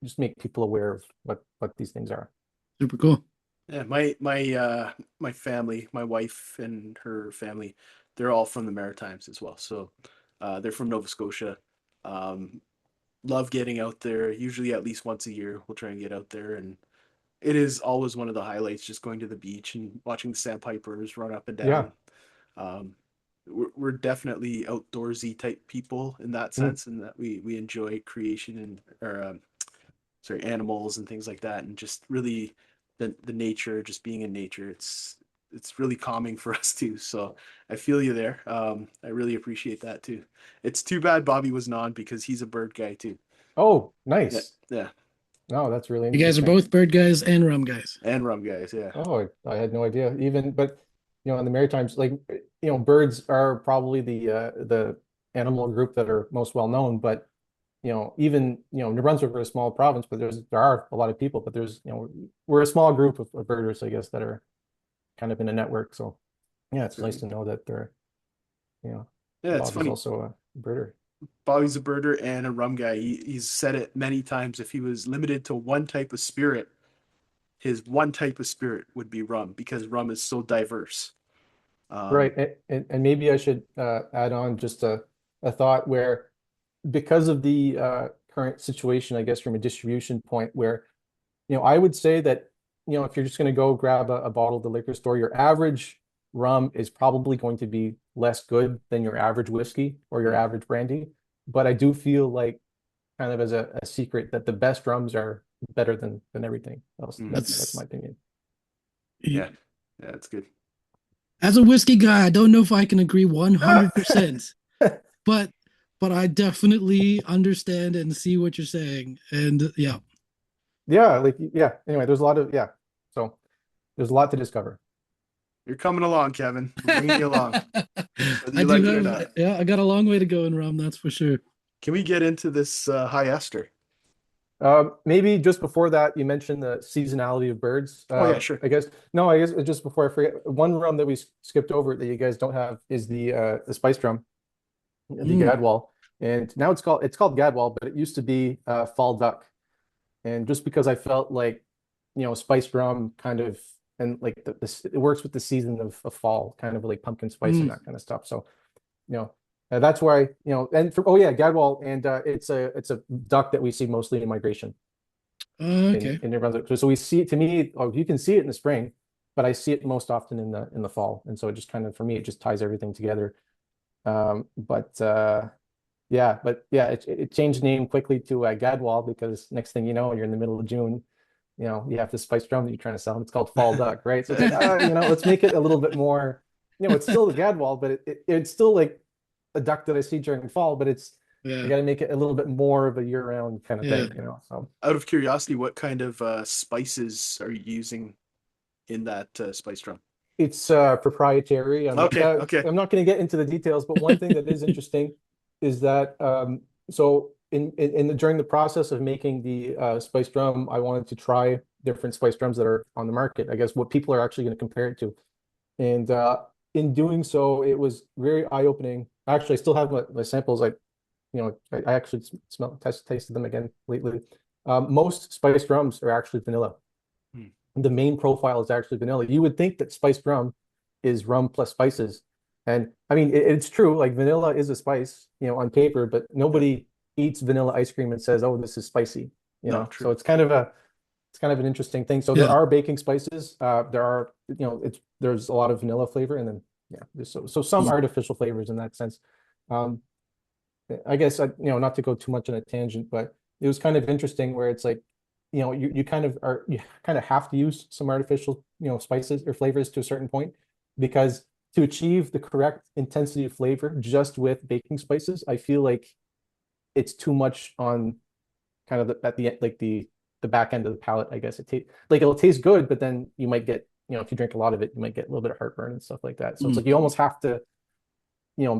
just make people aware of what these things are. super cool. Yeah, my family, my wife and her family, they're all from the Maritimes as well. So they're from Nova Scotia. Um, love getting out there. Usually at least once a year, we'll try and get out there, and it is always one of the highlights, just going to the beach and watching the sandpipers run up and Yeah. down. Um, we're definitely outdoorsy type people in that Mm. sense, and that we enjoy creation and or sorry, animals and things like that, and just really the nature, just being in nature. It's really calming for us too. So I feel you there. I really appreciate that too. It's too bad Bobby wasn't on because he's a bird guy too. Oh, Yeah, nice. yeah, Oh, that's really You guys are interesting. both bird guys and rum guys. and rum guys. Yeah, Oh, I had no idea. Even, but in the Maritimes, like birds are probably the animal group that are most well known. But even New Brunswick are a small province, but there are a lot of people. But there's we're a small group of birders, I guess, that are kind of in a network. So yeah, it's nice to know that you know yeah. It's Bob is funny. also a birder. Bobby's a birder and a rum guy. He's said it many times. If he was limited to one type of spirit, his one type of spirit would be rum because rum is so diverse. Right. Um, And maybe I should add on just a thought where, because of the current situation, I guess, from a distribution point, where, I would say that, if you're just going to go grab a bottle at the liquor store, your average rum is probably going to be less good than your average whiskey or your mm, average brandy. But I do feel like, kind of as a secret, that the best rums are better than everything else. mm, That's my That's opinion. yeah, yeah, it's good. as a whiskey guy, I don't know if I can agree 100%, but I definitely understand and see what you're saying. And yeah, Yeah, like, yeah. Anyway, there's a lot of, yeah. So there's a lot to discover. You're coming along, Kevin. We're bringing you along, whether I you do like it or have, not. yeah, I got a long way to go in rum, that's for sure. Can we get into this high ester? Maybe just before that, you mentioned the seasonality of birds. Oh yeah, sure. I guess no, I guess just before I forget, one rum that we skipped over that you guys don't have is the spice rum, the Mm, Gadwall, and now it's called Gadwall, but it used to be Fall Duck. And just because I felt like, spiced rum kind of, and like it works with the season of fall, kind of like pumpkin spice and mm. that kind of stuff. So, that's why, and oh yeah, Gadwall, and it's a duck that we see mostly in migration Okay. in New Brunswick. So we see it, to me, oh, you can see it in the spring, but I see it most often in the fall. And so it just kind of, for me, it just ties everything together. But yeah, it changed name quickly to Gadwall, because next thing you know, you're in the middle of June. You have this spiced rum that you're trying to sell, and it's called Fall Duck, right? So it's like, let's make it a little bit more. It's still the Gadwall, but it's still like a duck that I see during fall, but I Yeah, got to make it a little bit more of a year-round kind of yeah. thing. So Out of curiosity, what kind of spices are you using in that spice rum? it's proprietary. Okay, okay. I'm not going to get into the details, but one thing that is interesting is that so during the process of making the spiced rum, I wanted to try different spiced rums that are on the market. I guess what people are actually going to compare it to, and in doing so, it was very eye-opening. Actually, I still have my samples. I actually tasted them again lately. Most spiced rums are actually vanilla. Hmm. the main profile is actually vanilla. You would think that spiced rum is rum plus spices. And I mean, it's true, like vanilla is a spice, on paper, but nobody eats vanilla ice cream and says, "Oh, this is spicy," No, So true. it's kind of an interesting thing. So there Yeah. are baking spices. There are, there's a lot of vanilla flavor, and then yeah, there's so some Mm. artificial flavors in that sense. Um, I guess not to go too much on a tangent, but it was kind of interesting where it's like, you kind of have to use some artificial, spices or flavors to a certain point, because to achieve the correct intensity of flavor just with baking spices, I feel like it's too much on kind of at the end, like the back end of the palate, I guess. It'll taste good, but then you might get, if you drink a lot of it, you might get a little bit of heartburn and stuff like that. So it's Mm. like you almost have to,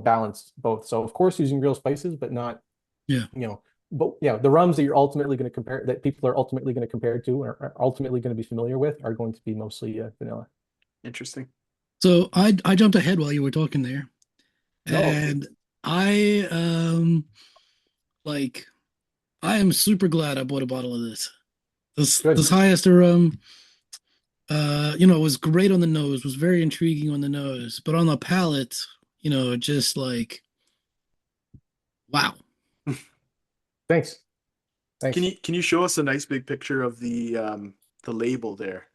balance both. So of course using real spices, but not, Yeah. but yeah, the rums that you're ultimately going to compare, that people are ultimately going to compare to, or are ultimately going to be familiar with, are going to be mostly vanilla. Interesting. So I jumped ahead while you were talking there, No, okay, and I like I am super glad I bought a bottle of this. This good. High Ester Rum, it was great on the nose, was very intriguing on the nose, but on the palate, just like wow. Thanks. Can Thanks. you show us a nice big picture of the label there?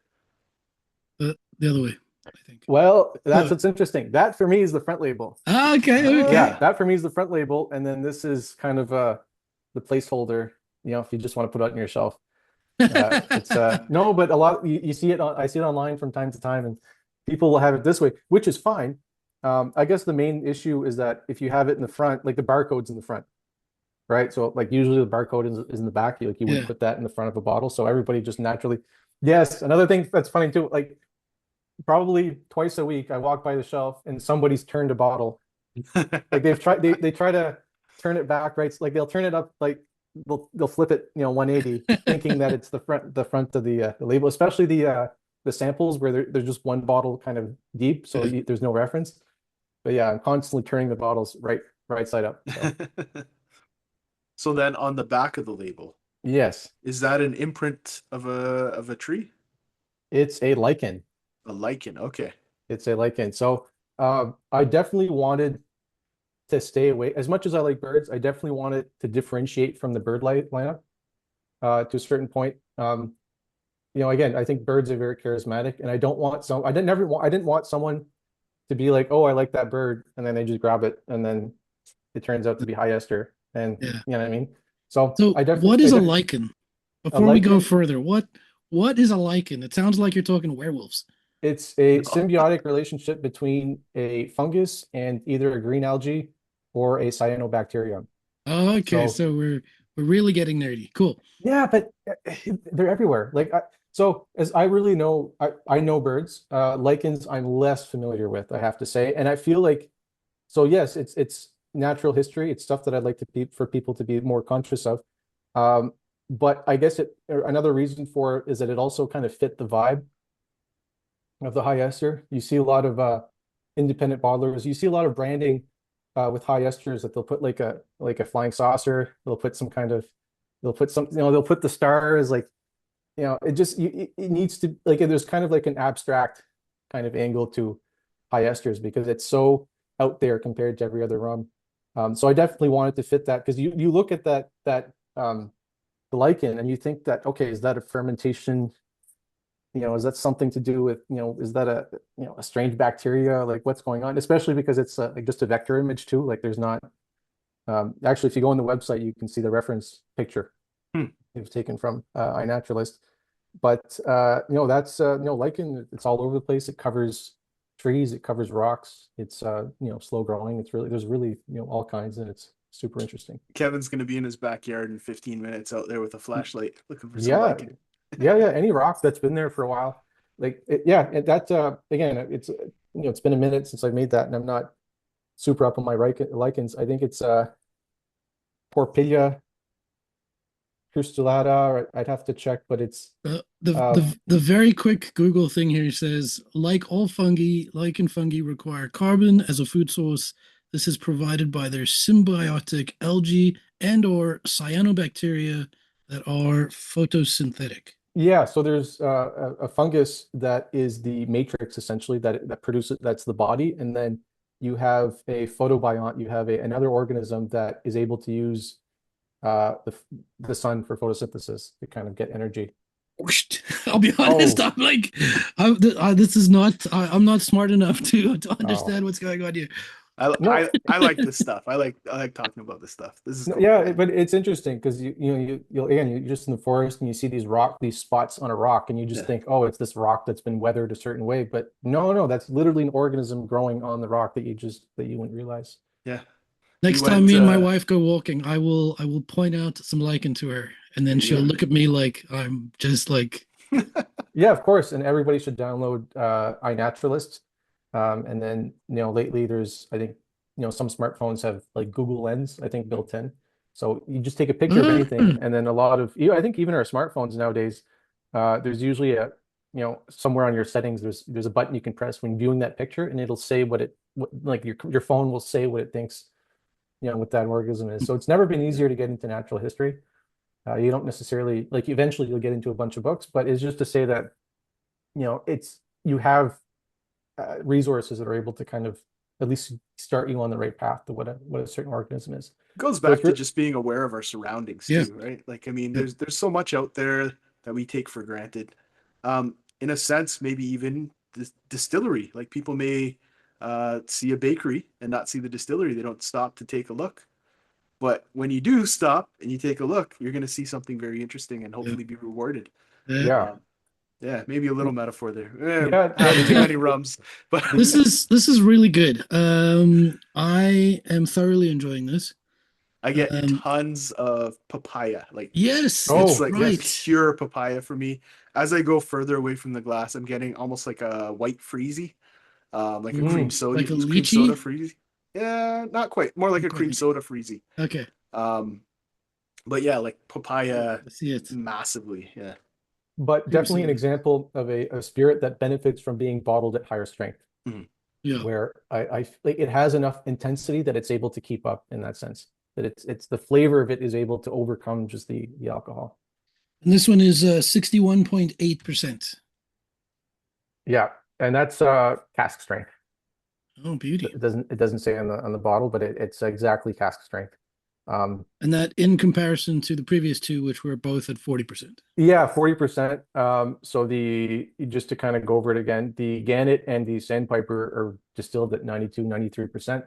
The other way, I think. Well, that's Oh, what's interesting. That for me is the front label. okay, Yeah, okay. Ah, that for me is the front label, and then this is kind of the placeholder. If you just want to put it on your shelf. It's no, but a lot you see it I see it online from time to time, and people will have it this way, which is fine. I guess the main issue is that if you have it in the front, like the barcode's in the front, right? So like usually the barcode is in the back. You wouldn't Yeah. put that in the front of a bottle, so everybody just naturally. Yes, another thing that's funny too, like probably twice a week I walk by the shelf and somebody's turned a bottle. Like they try to turn it back, right? Like they'll turn it up, like they'll flip it, 180, thinking that it's the front of the label, especially the samples where there's just one bottle kind of deep, so Yeah. there's no reference. But yeah, I'm constantly turning the bottles right side up. So So then on the back of the label, yes, is that an imprint of a tree? it's a lichen. A lichen. Okay. It's a lichen. So I definitely wanted to stay away. As much as I like birds, I definitely wanted to differentiate from the bird light lineup to a certain point. Again, I think birds are very charismatic, and I didn't want someone to be like, oh, I like that bird, and then they just grab it, and then it turns out to be high ester, and Yeah. you know what I mean. So So what is I a definitely lichen? a Before we go lichen. further, what is a lichen? It sounds like you're talking werewolves. It's a No. symbiotic relationship between a fungus and either a green algae or a cyanobacterium. Oh, okay, So so we're really getting nerdy. Cool. yeah, but they're everywhere. So as I really know, I know birds. Lichens, I'm less familiar with, I have to say, and I feel like so. Yes, it's natural history. It's stuff that I'd like to be for people to be more conscious of. Um, but I guess another reason for it is that it also kind of fit the vibe of the high ester. You see a lot of independent bottlers. You see a lot of branding with high esters that they'll put like a flying saucer. They'll put some, they'll put the stars like, it needs to like there's kind of like an abstract kind of angle to high esters because it's so out there compared to every other rum. So I definitely wanted to fit that because you look at that the lichen and you think that okay, is that a fermentation? Is that something to do with, is that a strange bacteria? Like what's going on? Especially because it's like just a vector image too. Like there's not, actually, if you go on the website, you can see the reference picture Hmm. it was taken from iNaturalist. But that's lichen. It's all over the place. It covers trees. It covers rocks. It's slow growing. There's really all kinds, and it's super interesting. Kevin's gonna be in his backyard in 15 minutes out there with a flashlight looking for some Yeah, lichen. yeah. Any rock that's been there for a while, yeah. That again, it's been a minute since I made that, and I'm not super up on my lichens. I think it's Porphyria crustulata. I'd have to check, but it's uh The very quick Google thing here says, like all fungi, lichen fungi require carbon as a food source. This is provided by their symbiotic algae and or cyanobacteria that are photosynthetic. Yeah, so there's a fungus that is the matrix essentially that produces that's the body, and then you have a photobiont, you have another organism that is able to use the sun for photosynthesis to kind of get energy. I'll be honest. Oh, I'm like, this is not. I'm not smart enough to oh. understand what's going on here. No, I like this stuff. I like talking about this stuff. This is no, cool. yeah, but it's interesting because you'll again you're just in the forest and you see these spots on a rock and you just Yeah, think, oh, it's this rock that's been weathered a certain way, but no, that's literally an organism growing on the rock that you wouldn't realize. yeah. We Next time went. me and my wife go walking, I will point out some lichen to her, and then There she'll you look at me like I'm just like, go. Yeah, of course, and everybody should download iNaturalist. And then lately there's I think some smartphones have like Google Lens I think built in, so you just take a picture of anything, mm, and then I think even our smartphones nowadays, there's usually a somewhere on your settings there's a button you can press when viewing that picture, and it'll say like your phone will say what it thinks what that organism is. So it's never been Yeah. easier to get into natural history. You don't necessarily like eventually you'll get into a bunch of books, but it's just to say that it's you have resources that are able to kind of at least start you on the right path to what a certain organism is. Goes So it's back to just being aware of our surroundings yeah, too, right? Like, I mean, yeah. there's so much out there that we take for granted. In a sense, maybe even the distillery. Like people may see a bakery and not see the distillery. They don't stop to take a look. But when you do stop and you take a look, you're going to see something very interesting and Yeah. hopefully be rewarded. Yeah. yeah, Um, yeah, maybe a little metaphor there. yeah, Had too many rums, but This is really good. I am thoroughly enjoying this. I get Um, tons of papaya. Like yes, it's that's oh like right. yes, pure papaya for me. As I go further away from the glass, I'm getting almost like a white freezy, like a mm, Like a cream soda lychee. freezy. Yeah, not quite. More like Not a cream quite. soda freezy. Okay, Um, but yeah, like papaya I see it. massively. Yeah. but Cream definitely an soda. example of a spirit that benefits from being bottled at higher strength, Mhm. Yeah. where like it has enough intensity that it's able to keep up in that sense. That it's the flavor of it is able to overcome just the alcohol. And this one is 61.8%. Yeah, and that's cask strength. Oh, beauty. It doesn't say on the bottle, but it's exactly cask strength. And that in comparison to the previous two, which were both at 40%. Yeah, 40%. So just to kind of go over it again, the Gannet and the Sandpiper are distilled at 92, 93%.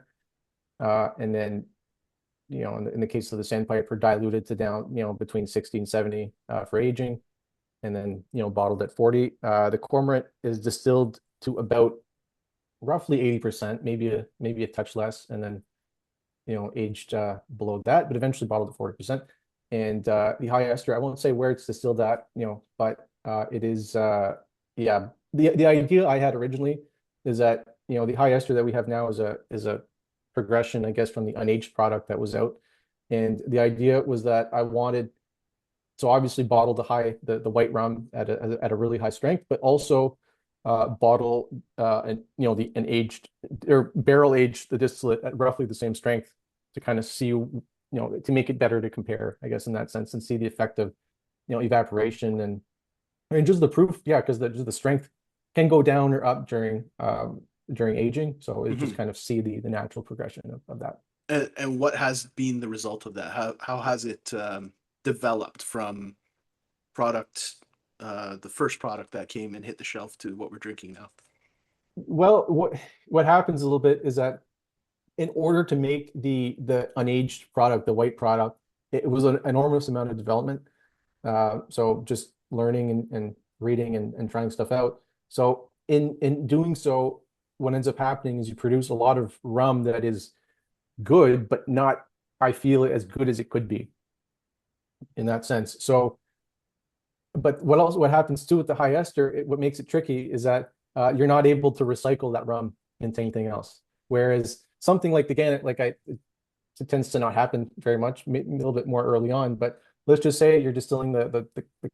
And then, in the case of the Sandpiper, diluted to down, between 60 and 70 for aging, and then, bottled at 40. The Cormorant is distilled to about roughly 80%, maybe a touch less, and then aged below that, but eventually bottled at 40%. And the high ester, I won't say where it's distilled at, but it is, yeah. The idea I had originally is that the high ester that we have now is a progression, I guess, from the unaged product that was out. And the idea was that I wanted so obviously bottle the white rum at a really high strength, but also bottle and an aged or barrel aged the distillate at roughly the same strength to kind of see to make it better to compare, I guess, in that sense, and see the effect of evaporation and just the proof, yeah, because the strength can go down or up during aging, so it just Mhm. kind of see the natural progression of that. And what has been the result of that? How has it developed from product, the first product that came and hit the shelf to what we're drinking now? Well, what happens a little bit is that in order to make the unaged product, the white product, it was an enormous amount of development. So just learning and reading and trying stuff out. So in doing so, what ends up happening is you produce a lot of rum that is good, but not, I feel, as good as it could be in that sense. So, but what happens too with the high ester, what makes it tricky is that you're not able to recycle that rum into anything else. Whereas something like the Gannet, it tends to not happen very much, a little bit more early on. But let's just say you're distilling the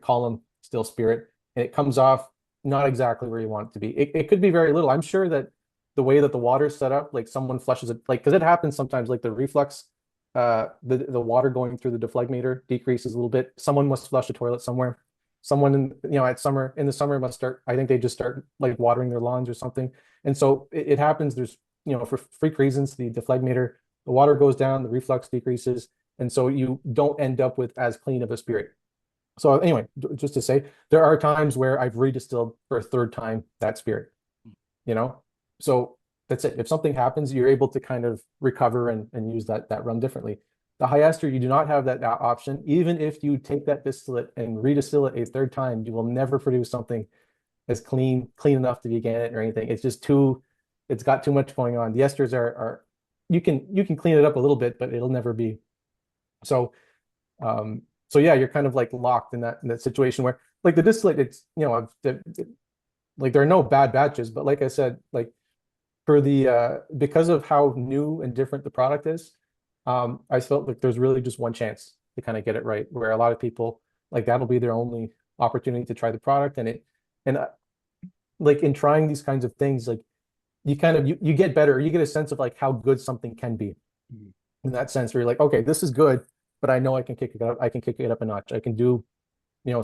column still spirit, and it comes off not exactly where you want it to be. It could be very little. I'm sure that the way that the water's set up, like someone flushes it, like because it happens sometimes, like the reflux, the water going through the deflegmator decreases a little bit. Someone must flush a toilet somewhere, someone in the summer must start, I think they just start like watering their lawns or something. And so it happens, there's, for freak reasons, the dephlegmator, the water goes down, the reflux decreases, and so you don't end up with as clean of a spirit. So anyway, just to say, there are times where I've redistilled for a third time that spirit, you know? So that's it. If something happens, you're able to kind of recover and use that rum differently. The high ester, you do not have that option. Even if you take that distillate and redistill it a third time, you will never produce something as clean enough to be Gannet or anything. It's just it's got too much going on. The esters are you can clean it up a little bit, but it'll never be. So so yeah, you're kind of like locked in that situation where like the distillate, it's like there are no bad batches, but like I said, like for the because of how new and different the product is, I felt like there's really just one chance to kind of get it right, where a lot of people like that'll be their only opportunity to try the product. And like in trying these kinds of things, like you kind of you get better, you get a sense of like how good something can be. In that sense, where you're like, okay, this is good, but I know I can kick it up, I can kick it up a notch. I can do,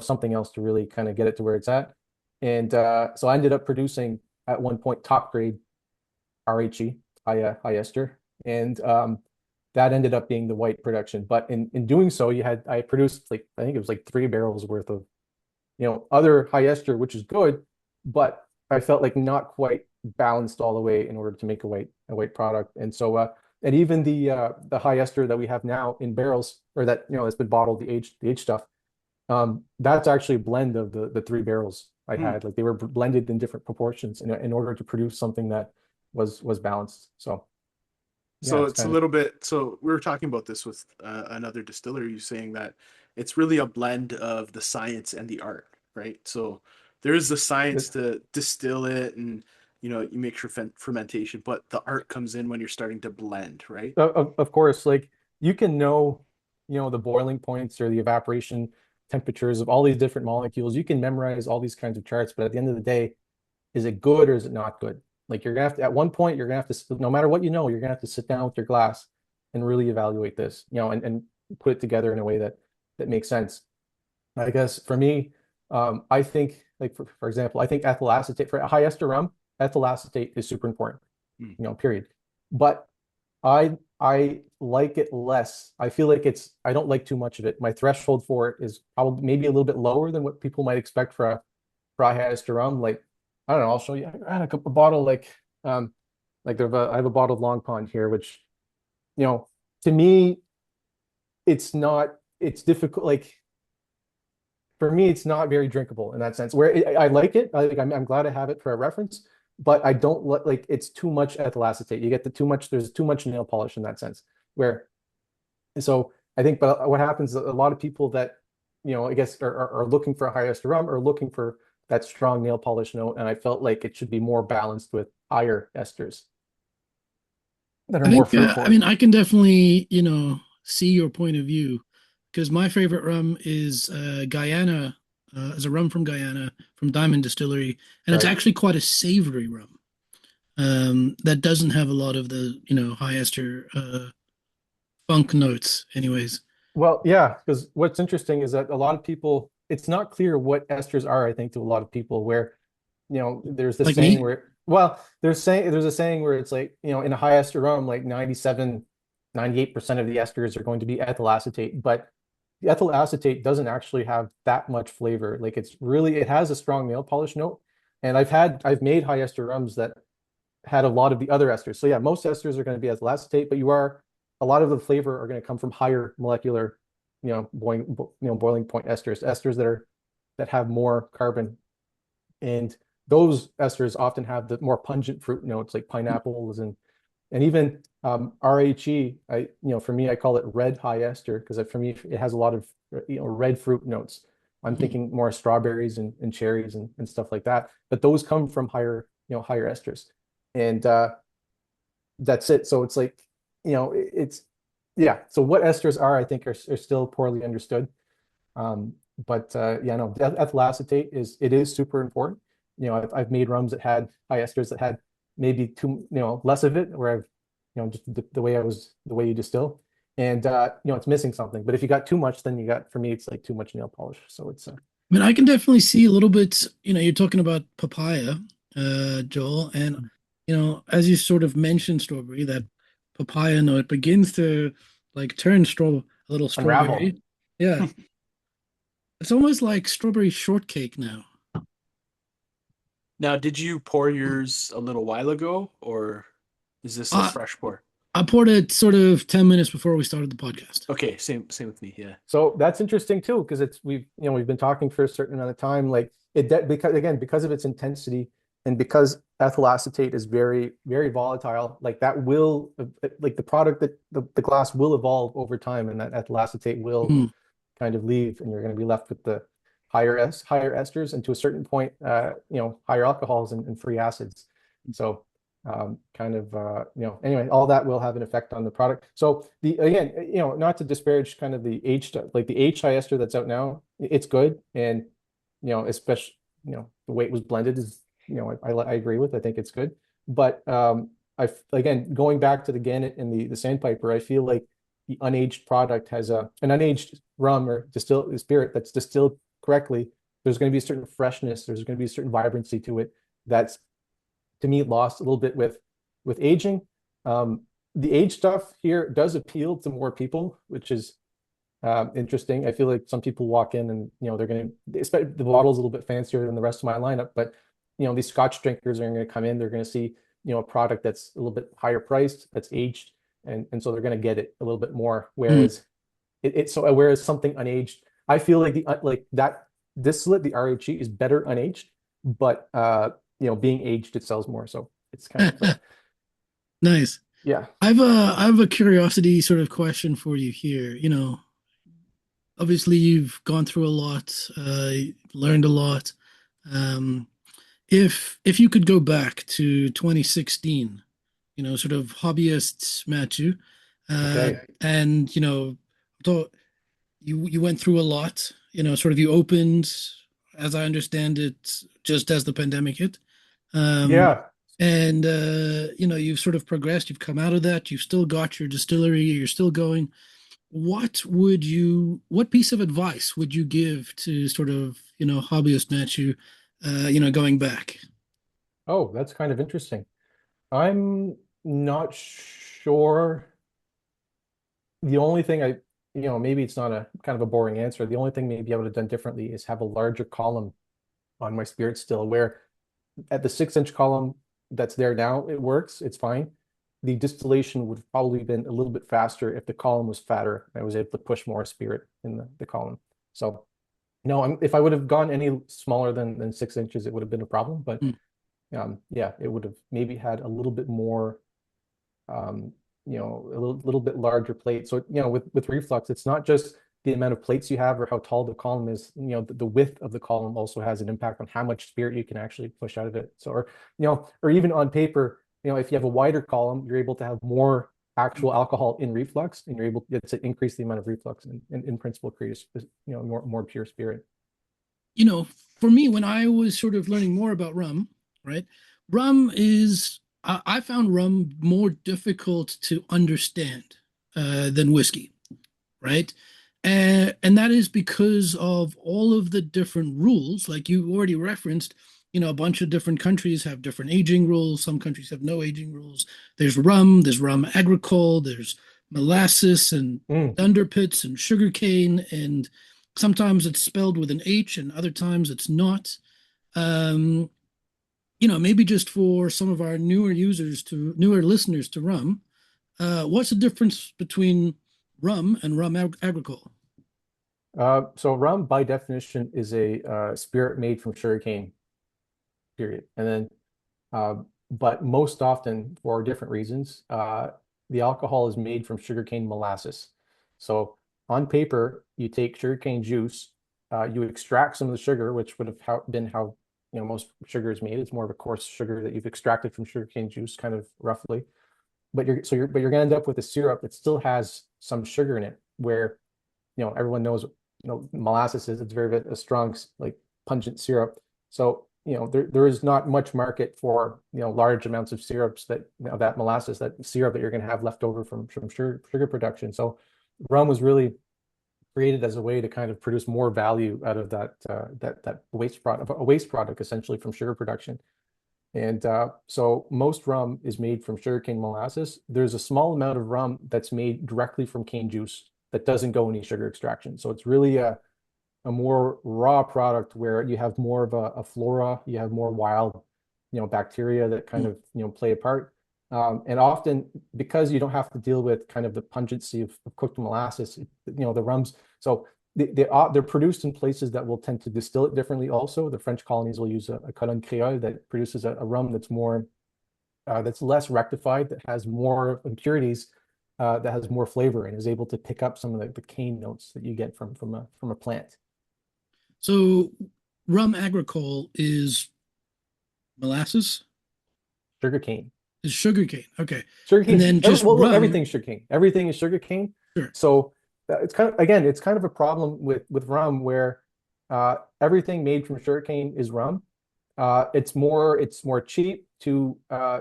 something else to really kind of get it to where it's at. And so I ended up producing at one point top grade RHE high ester, and that ended up being the white production. But in doing so, I produced like I think it was like 3 barrels worth of other high ester, which is good, but I felt like not quite balanced all the way in order to make a white product. And so and even the high ester that we have now in barrels, or that that's been bottled, the aged stuff, that's actually a blend of the 3 barrels I had. Like they were blended in different proportions in order to produce something that was balanced. So yeah, So it's a little bit. So we were talking about this with another distiller. You saying that it's really a blend of the science and the art, right? So there is the science to distill it, and you make sure fermentation, but the art comes in when you're starting to blend, right? of course, like you can know, the boiling points or the evaporation temperatures of all these different molecules. You can memorize all these kinds of charts, but at the end of the day, is it good or is it not good? Like you're gonna have to, at one point, you're gonna have to, no matter what you're gonna have to sit down with your glass and really evaluate this, and put it together in a way that makes sense. I guess for me, I think, like for example, I think ethyl acetate for a high ester rum, ethyl acetate is super important, period. But I like it less. I feel like I don't like too much of it. My threshold for it is probably maybe a little bit lower than what people might expect for a high ester rum. Like I don't know, I'll show you. I had a bottle like I have a bottle of Long Pond here, which to me it's difficult. Like for me, it's not very drinkable in that sense. Where I like it, I'm glad I have it for a reference, but I don't like it's too much ethyl acetate. You get there's too much nail polish in that sense. So I think, but what happens, a lot of people that I guess are looking for a high ester rum, or looking for that strong nail polish note, and I felt like it should be more balanced with higher esters that are I more think, fruit I forward. mean, I can definitely, see your point of view because my favorite rum is Guyana, as a rum from Guyana from Diamond Distillery, and it's Right. actually quite a savory rum that doesn't have a lot of the, high ester funk notes, anyways. Well, yeah, because what's interesting is that a lot of people, it's not clear what esters are, I think, to a lot of people, where, there's this Like saying me? where, well, there's a saying where it's like, in a high ester rum, like 98% of the esters are going to be ethyl acetate, but the ethyl acetate doesn't actually have that much flavor. Like it has a strong nail polish note. And I've made high ester rums that had a lot of the other esters. So yeah, most esters are going to be ethyl acetate, but a lot of the flavor are going to come from higher molecular, boiling point esters that have more carbon. And those esters often have the more pungent fruit notes like pineapples and even RHE. For me, I call it red high ester because for me it has a lot of red fruit notes. I'm thinking more strawberries and cherries and stuff like that. But those come from higher esters, and that's it. So it's like it's yeah. So what esters are, I think, are still poorly understood. Um, but yeah, no, ethyl acetate is super important. I've made rums that had high esters that had maybe less of it, where I've just the way you distill, and it's missing something. But if you got too much, then for me it's like too much nail polish. So it's I mean, I can definitely see a little bit, you're talking about papaya, Joel, and as you sort of mentioned strawberry, that papaya note begins to like turn a little Unravel. strawberry. Yeah. It's almost like strawberry shortcake now. Now, did you pour yours a little while ago, or is this a Uh, fresh pour? I poured it sort of 10 minutes before we started the podcast. Okay, same with me. Yeah. So that's interesting too, because we've been talking for a certain amount of time. Like because again, because of its intensity and because ethyl acetate is very, very volatile, like that will like the product that the glass will evolve over time, and that ethyl acetate will Hmm. kind of leave, and you're going to be left with the higher esters, and to a certain point, higher alcohols and free acids. So kind of anyway, all that will have an effect on the product. So the again, not to disparage kind of the aged like the aged high ester that's out now, it's good, and especially the way it was blended is I agree with. I think it's good, but I again going back to the Gannet and the Sandpiper, I feel like the unaged product has an unaged rum or distilled spirit that's distilled correctly. There's going to be a certain freshness. There's going to be a certain vibrancy to it that's to me lost a little bit with aging. The age stuff here does appeal to more people, which is interesting. I feel like some people walk in and they're going to expect the bottle's a little bit fancier than the rest of my lineup, but these Scotch drinkers are going to come in. They're going to see a product that's a little bit higher priced, that's aged, and so they're going to get it a little bit more. Hmm. Whereas something unaged, I feel like that distillate, the RHE, is better unaged, but being aged, it sells more. So it's kind of Nice. yeah. I have a curiosity sort of question for you here. Obviously you've gone through a lot, learned a lot. Um, if you could go back to 2016, sort of hobbyist Matthew, Okay. and thought you went through a lot. Sort of you opened, as I understand it, just as the pandemic hit. Um, Yeah. and you've sort of progressed, you've come out of that, you've still got your distillery, you're still going. What piece of advice would you give to sort of, hobbyist Matthew, going back? Oh, that's kind of interesting. I'm not sure. The only thing maybe it's not a kind of a boring answer. The only thing maybe I would have done differently is have a larger column on my spirit still, where at the 6-inch column that's there now, it works, it's fine. The distillation would have probably been a little bit faster if the column was fatter. I was able to push more spirit in the column. So no, if I would have gone any smaller than 6 inches, it would have been a problem. But Hmm. yeah, it would have maybe had a little bit more, um, a little bit larger plate. So with reflux, it's not just the amount of plates you have or how tall the column is. The width of the column also has an impact on how much spirit you can actually push out of it. So, or even on paper, if you have a wider column, you're able to have more actual alcohol in reflux, and you're able to increase the amount of reflux and in principle create more pure spirit. you know, for me, when I was sort of learning more about rum, right? I found rum more difficult to understand than whiskey, right? And that is because of all of the different rules, like you already referenced. A bunch of different countries have different aging rules. Some countries have no aging rules. There's rum agricole, there's molasses and Mm. underpits and sugarcane, and sometimes it's spelled with an H and other times it's not. Um, Maybe just for some of our newer listeners to rum, what's the difference between rum and rum agricole? So rum, by definition, is a spirit made from sugarcane, period. And then, but most often, for different reasons, the alcohol is made from sugarcane molasses. So on paper, you take sugarcane juice, you extract some of the sugar, which would have been how most sugar is made. It's more of a coarse sugar that you've extracted from sugarcane juice, kind of roughly. But you're going to end up with a syrup that still has some sugar in it, where everyone knows molasses is. It's very a strong, like, pungent syrup. So there is not much market for large amounts of syrups that molasses, that syrup that you're going to have left over from sugar production. So rum was really created as a way to kind of produce more value out of that waste product, a waste product essentially from sugar production. And so most rum is made from sugarcane molasses. There's a small amount of rum that's made directly from cane juice that doesn't go any sugar extraction. So it's really a more raw product where you have more of a flora, you have more wild, bacteria that kind of, play a part. And often because you don't have to deal with kind of the pungency of cooked molasses, the rums. So they're produced in places that will tend to distill it differently also. The French colonies will use a Colonne Creole that produces a rum that's more, that's less rectified, that has more impurities, that has more flavor and is able to pick up some of the cane notes that you get from a plant. So rum agricole is molasses? Sugarcane. Is sugarcane. Okay. Sugarcane. And then just rum. Everything's sugarcane. Everything is sugarcane. Sure. So it's kind of a problem with rum where everything made from sugarcane is rum. It's more cheap to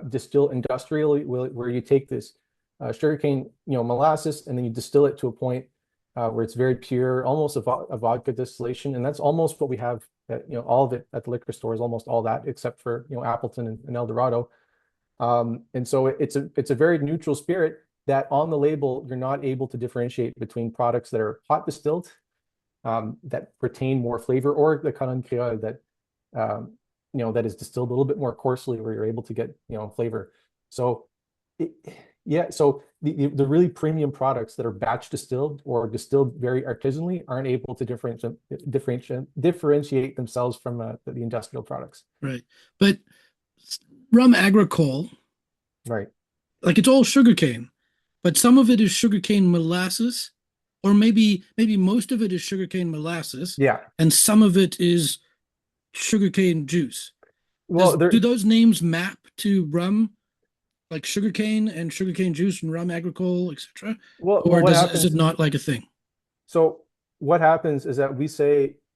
distill industrially, where you take this sugarcane, molasses, and then you distill it to a point where it's very pure, almost a vodka distillation, and that's almost what we have. All of it at the liquor stores, almost all that, except for Appleton and El Dorado. And so it's a very neutral spirit that on the label you're not able to differentiate between products that are hot distilled, that retain more flavor, or the Colonne Creole that that is distilled a little bit more coarsely, where you're able to get flavor. So so the really premium products that are batch distilled or distilled very artisanally aren't able to differentiate themselves from the industrial products. Right, but rum agricole, right? Like it's all sugarcane, but some of it is sugarcane molasses, or maybe most of it is sugarcane molasses. Yeah, and some of it is sugarcane juice. Well, do those names map to rum, like sugarcane and sugarcane juice and rum agricole, etc.? Or is it not like a thing? So what happens is that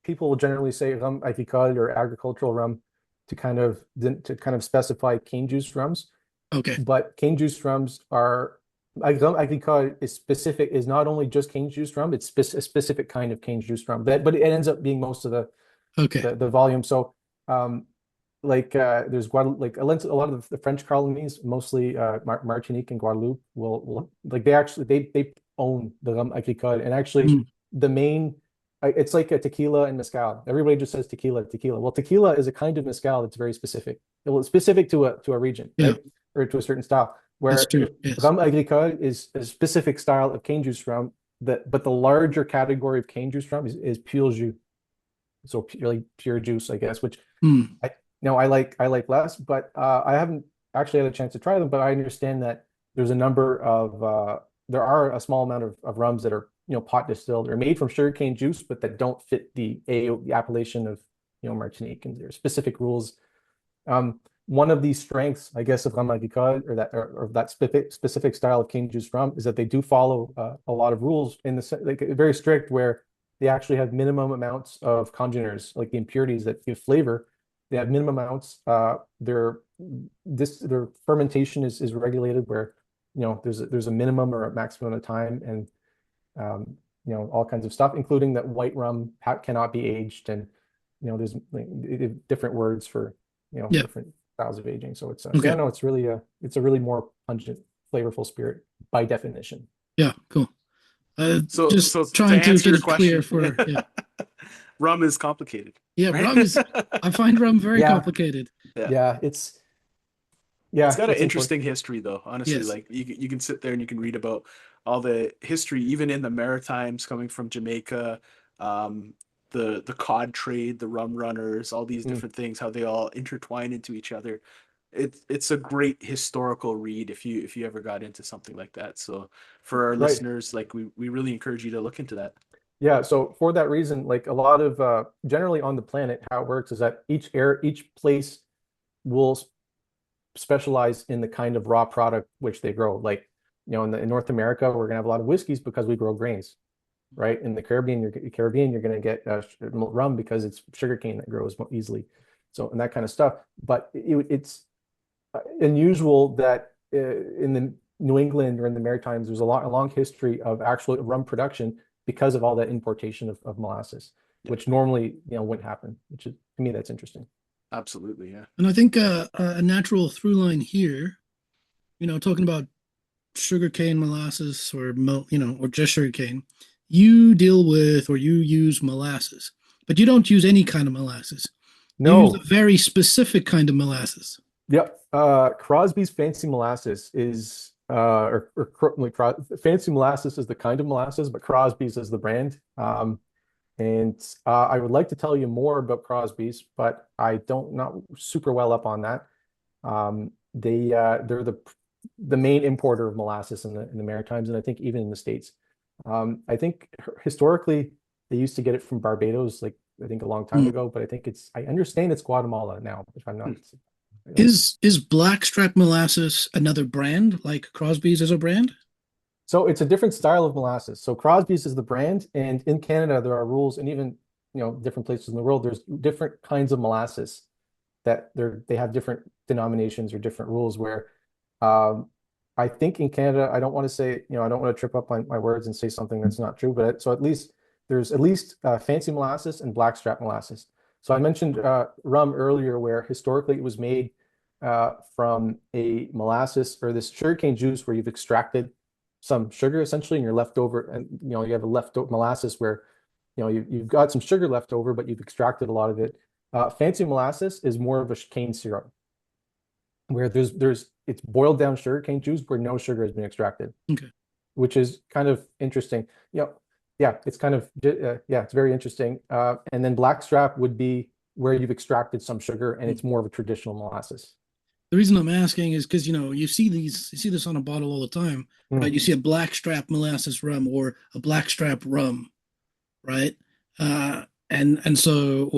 people will generally say rum agricole or agricultural rum to kind of specify cane juice rums. Okay. But cane juice rums are rum agricole is not only just cane juice rum, it's a specific kind of cane juice rum. But it ends up being most of the volume. So there's Guadeloupe, a lot of the French colonies, mostly Martinique and Guadeloupe, will they own the rum agricole, and actually the main. It's like a tequila and mezcal. Everybody just says tequila. Well, tequila is a kind of mezcal that's very specific. It's specific to a region, right? Or to a certain style. Where yes. Rum agricole is a specific style of cane juice rum. But the larger category of cane juice rum is pure jus. So really pure juice, I guess, which I like less. But I haven't actually had a chance to try them. But I understand that there's a number of there are a small amount of rums that are pot distilled or made from sugarcane juice, but that don't fit the appellation of Martinique, and there are specific rules. One of the strengths, I guess, of rum agricole, or that specific style of cane juice rum, is that they do follow a lot of rules very strict, where they actually have minimum amounts of congeners, like the impurities that give flavor. They have minimum amounts. Their fermentation is regulated, where there's a minimum or a maximum of time, and all kinds of stuff, including that white rum cannot be aged, and there's different words for different styles of aging. So it's it's a really more pungent, flavorful spirit by definition. Yeah, cool. So trying to get it clear for rum is complicated. Yeah, right? Rum is. I find rum very complicated. Yeah, it's got an interesting history, though. Honestly, Yes. like you can sit there and you can read about all the history, even in the Maritimes, coming from Jamaica, the cod trade, the rum runners, all these different things, how they all intertwine into each other. It's a great historical read if you ever got into something like that. So for our listeners, like we really encourage you to look into that. Yeah, so for that reason, like a lot of generally on the planet, how it works is that each place will specialize in the kind of raw product which they grow. Like, in North America, we're gonna have a lot of whiskeys because we grow grains, right? In the Caribbean, you're gonna get rum because it's sugarcane that grows more easily. So, and that kind of stuff. But it's unusual that in the New England or in the Maritimes, there's a long history of actual rum production because of all that importation of molasses, which normally, wouldn't happen, which is, to me, that's interesting. Absolutely, yeah. And I think a natural through line here, talking about sugarcane molasses or or just sugarcane, you deal with or you use molasses, but you don't use any kind of molasses. You use No. a very specific kind of molasses. Yep. Crosby's Fancy Molasses is Fancy Molasses is the kind of molasses, but Crosby's is the brand. And I would like to tell you more about Crosby's, but I don't not super well up on that. They're the main importer of molasses in the Maritimes, and I think even in the States. I think historically they used to get it from Barbados, like I think a long time ago, but I understand it's Guatemala now, if I'm not. Is blackstrap molasses another brand like Crosby's is a brand? So it's a different style of molasses. So Crosby's is the brand, and in Canada there are rules, and even different places in the world, there's different kinds of molasses that they have different denominations or different rules where I think in Canada, I don't want to say, I don't want to trip up my words and say something that's not true, but so there's at least fancy molasses and blackstrap molasses. So I mentioned rum earlier, where historically it was made from a molasses or this sugarcane juice where you've extracted some sugar essentially, and you're left over, and you have a leftover molasses where you've got some sugar left over, but you've extracted a lot of it. Fancy molasses is more of a cane syrup, where it's boiled down sugarcane juice where no sugar has been extracted. Okay. Which is kind of interesting. It's kind of it's very interesting. And then blackstrap would be where you've extracted some sugar and it's more of a traditional molasses. The reason I'm asking is because you see this on a bottle all the time, right? You see a blackstrap molasses rum or a blackstrap rum, right? And so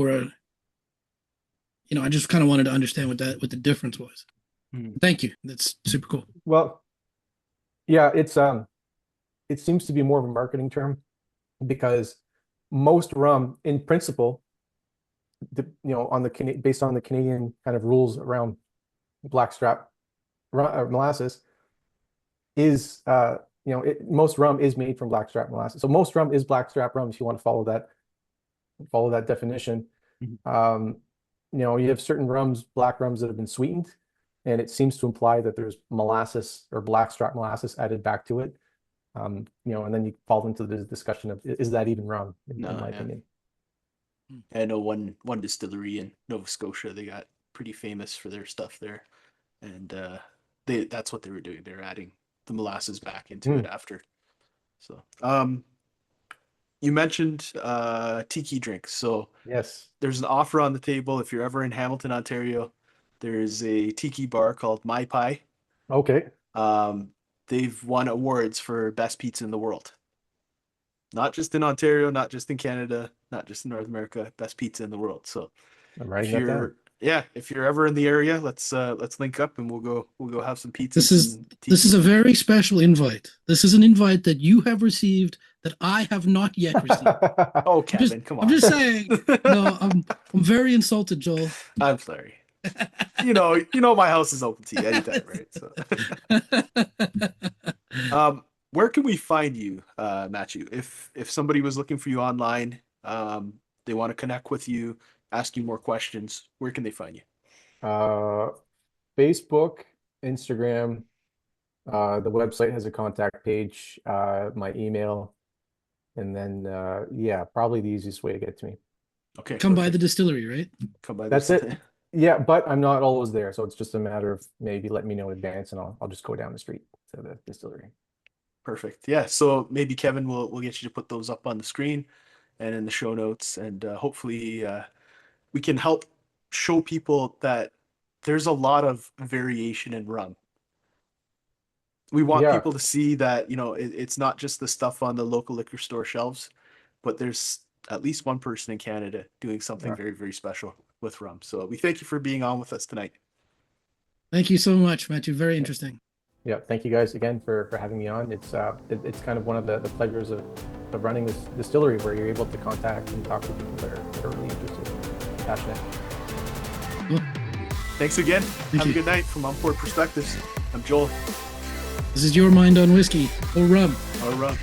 I just kind of wanted to understand what the difference was. Thank you. That's super cool. Well, yeah, it seems to be more of a marketing term, because most rum, in principle, based on the Canadian kind of rules around blackstrap molasses, is most rum is made from blackstrap molasses. So most rum is blackstrap rum if you want to follow that definition. You have certain black rums that have been sweetened, and it seems to imply that there's molasses or blackstrap molasses added back to it. And then you fall into the discussion of, is that even rum, in my opinion. I know one distillery in Nova Scotia, they got pretty famous for their stuff there, and that's what they were doing. They're adding the molasses back into it after. So you mentioned tiki drinks. So yes, there's an offer on the table. If you're ever in Hamilton, Ontario, there's a tiki bar called My Pie. Okay. They've won awards for best pizza in the world. Not just in Ontario, not just in Canada, not just in North America, best pizza in the world. So if you're ever in the area, let's link up and we'll go have some pizza. This is a very special invite. This is an invite that you have received that I have not yet received. Oh, Kevin, come on. I'm just saying. No, I'm very insulted, Joel. I'm sorry. You know my house is open to you anytime, right? So where can we find you, Matthew? If somebody was looking for you online, they want to connect with you, ask you more questions, where can they find you? Facebook, Instagram, the website has a contact page, my email, and then probably the easiest way to get to me. Okay. Come by the distillery, right? Come by. That's it. Yeah, but I'm not always there, so it's just a matter of maybe letting me know in advance, and I'll just go down the street to the distillery. Perfect. Yeah. So maybe Kevin will get you to put those up on the screen and in the show notes, and hopefully we can help show people that there's a lot of variation in rum. We want people to see that it's not just the stuff on the local liquor store shelves, but there's at least one person in Canada doing something very, very special with rum. So we thank you for being on with us tonight. Thank you so much, Matthew. Very interesting. Yeah, thank you guys again for having me on. It's kind of one of the pleasures of running this distillery, where you're able to contact and talk to people that are really interested and passionate. Cool. Thanks again. Have a good night from Unpoured Perspectives. I'm Joel. This is your mind on whiskey or rum. Or rum.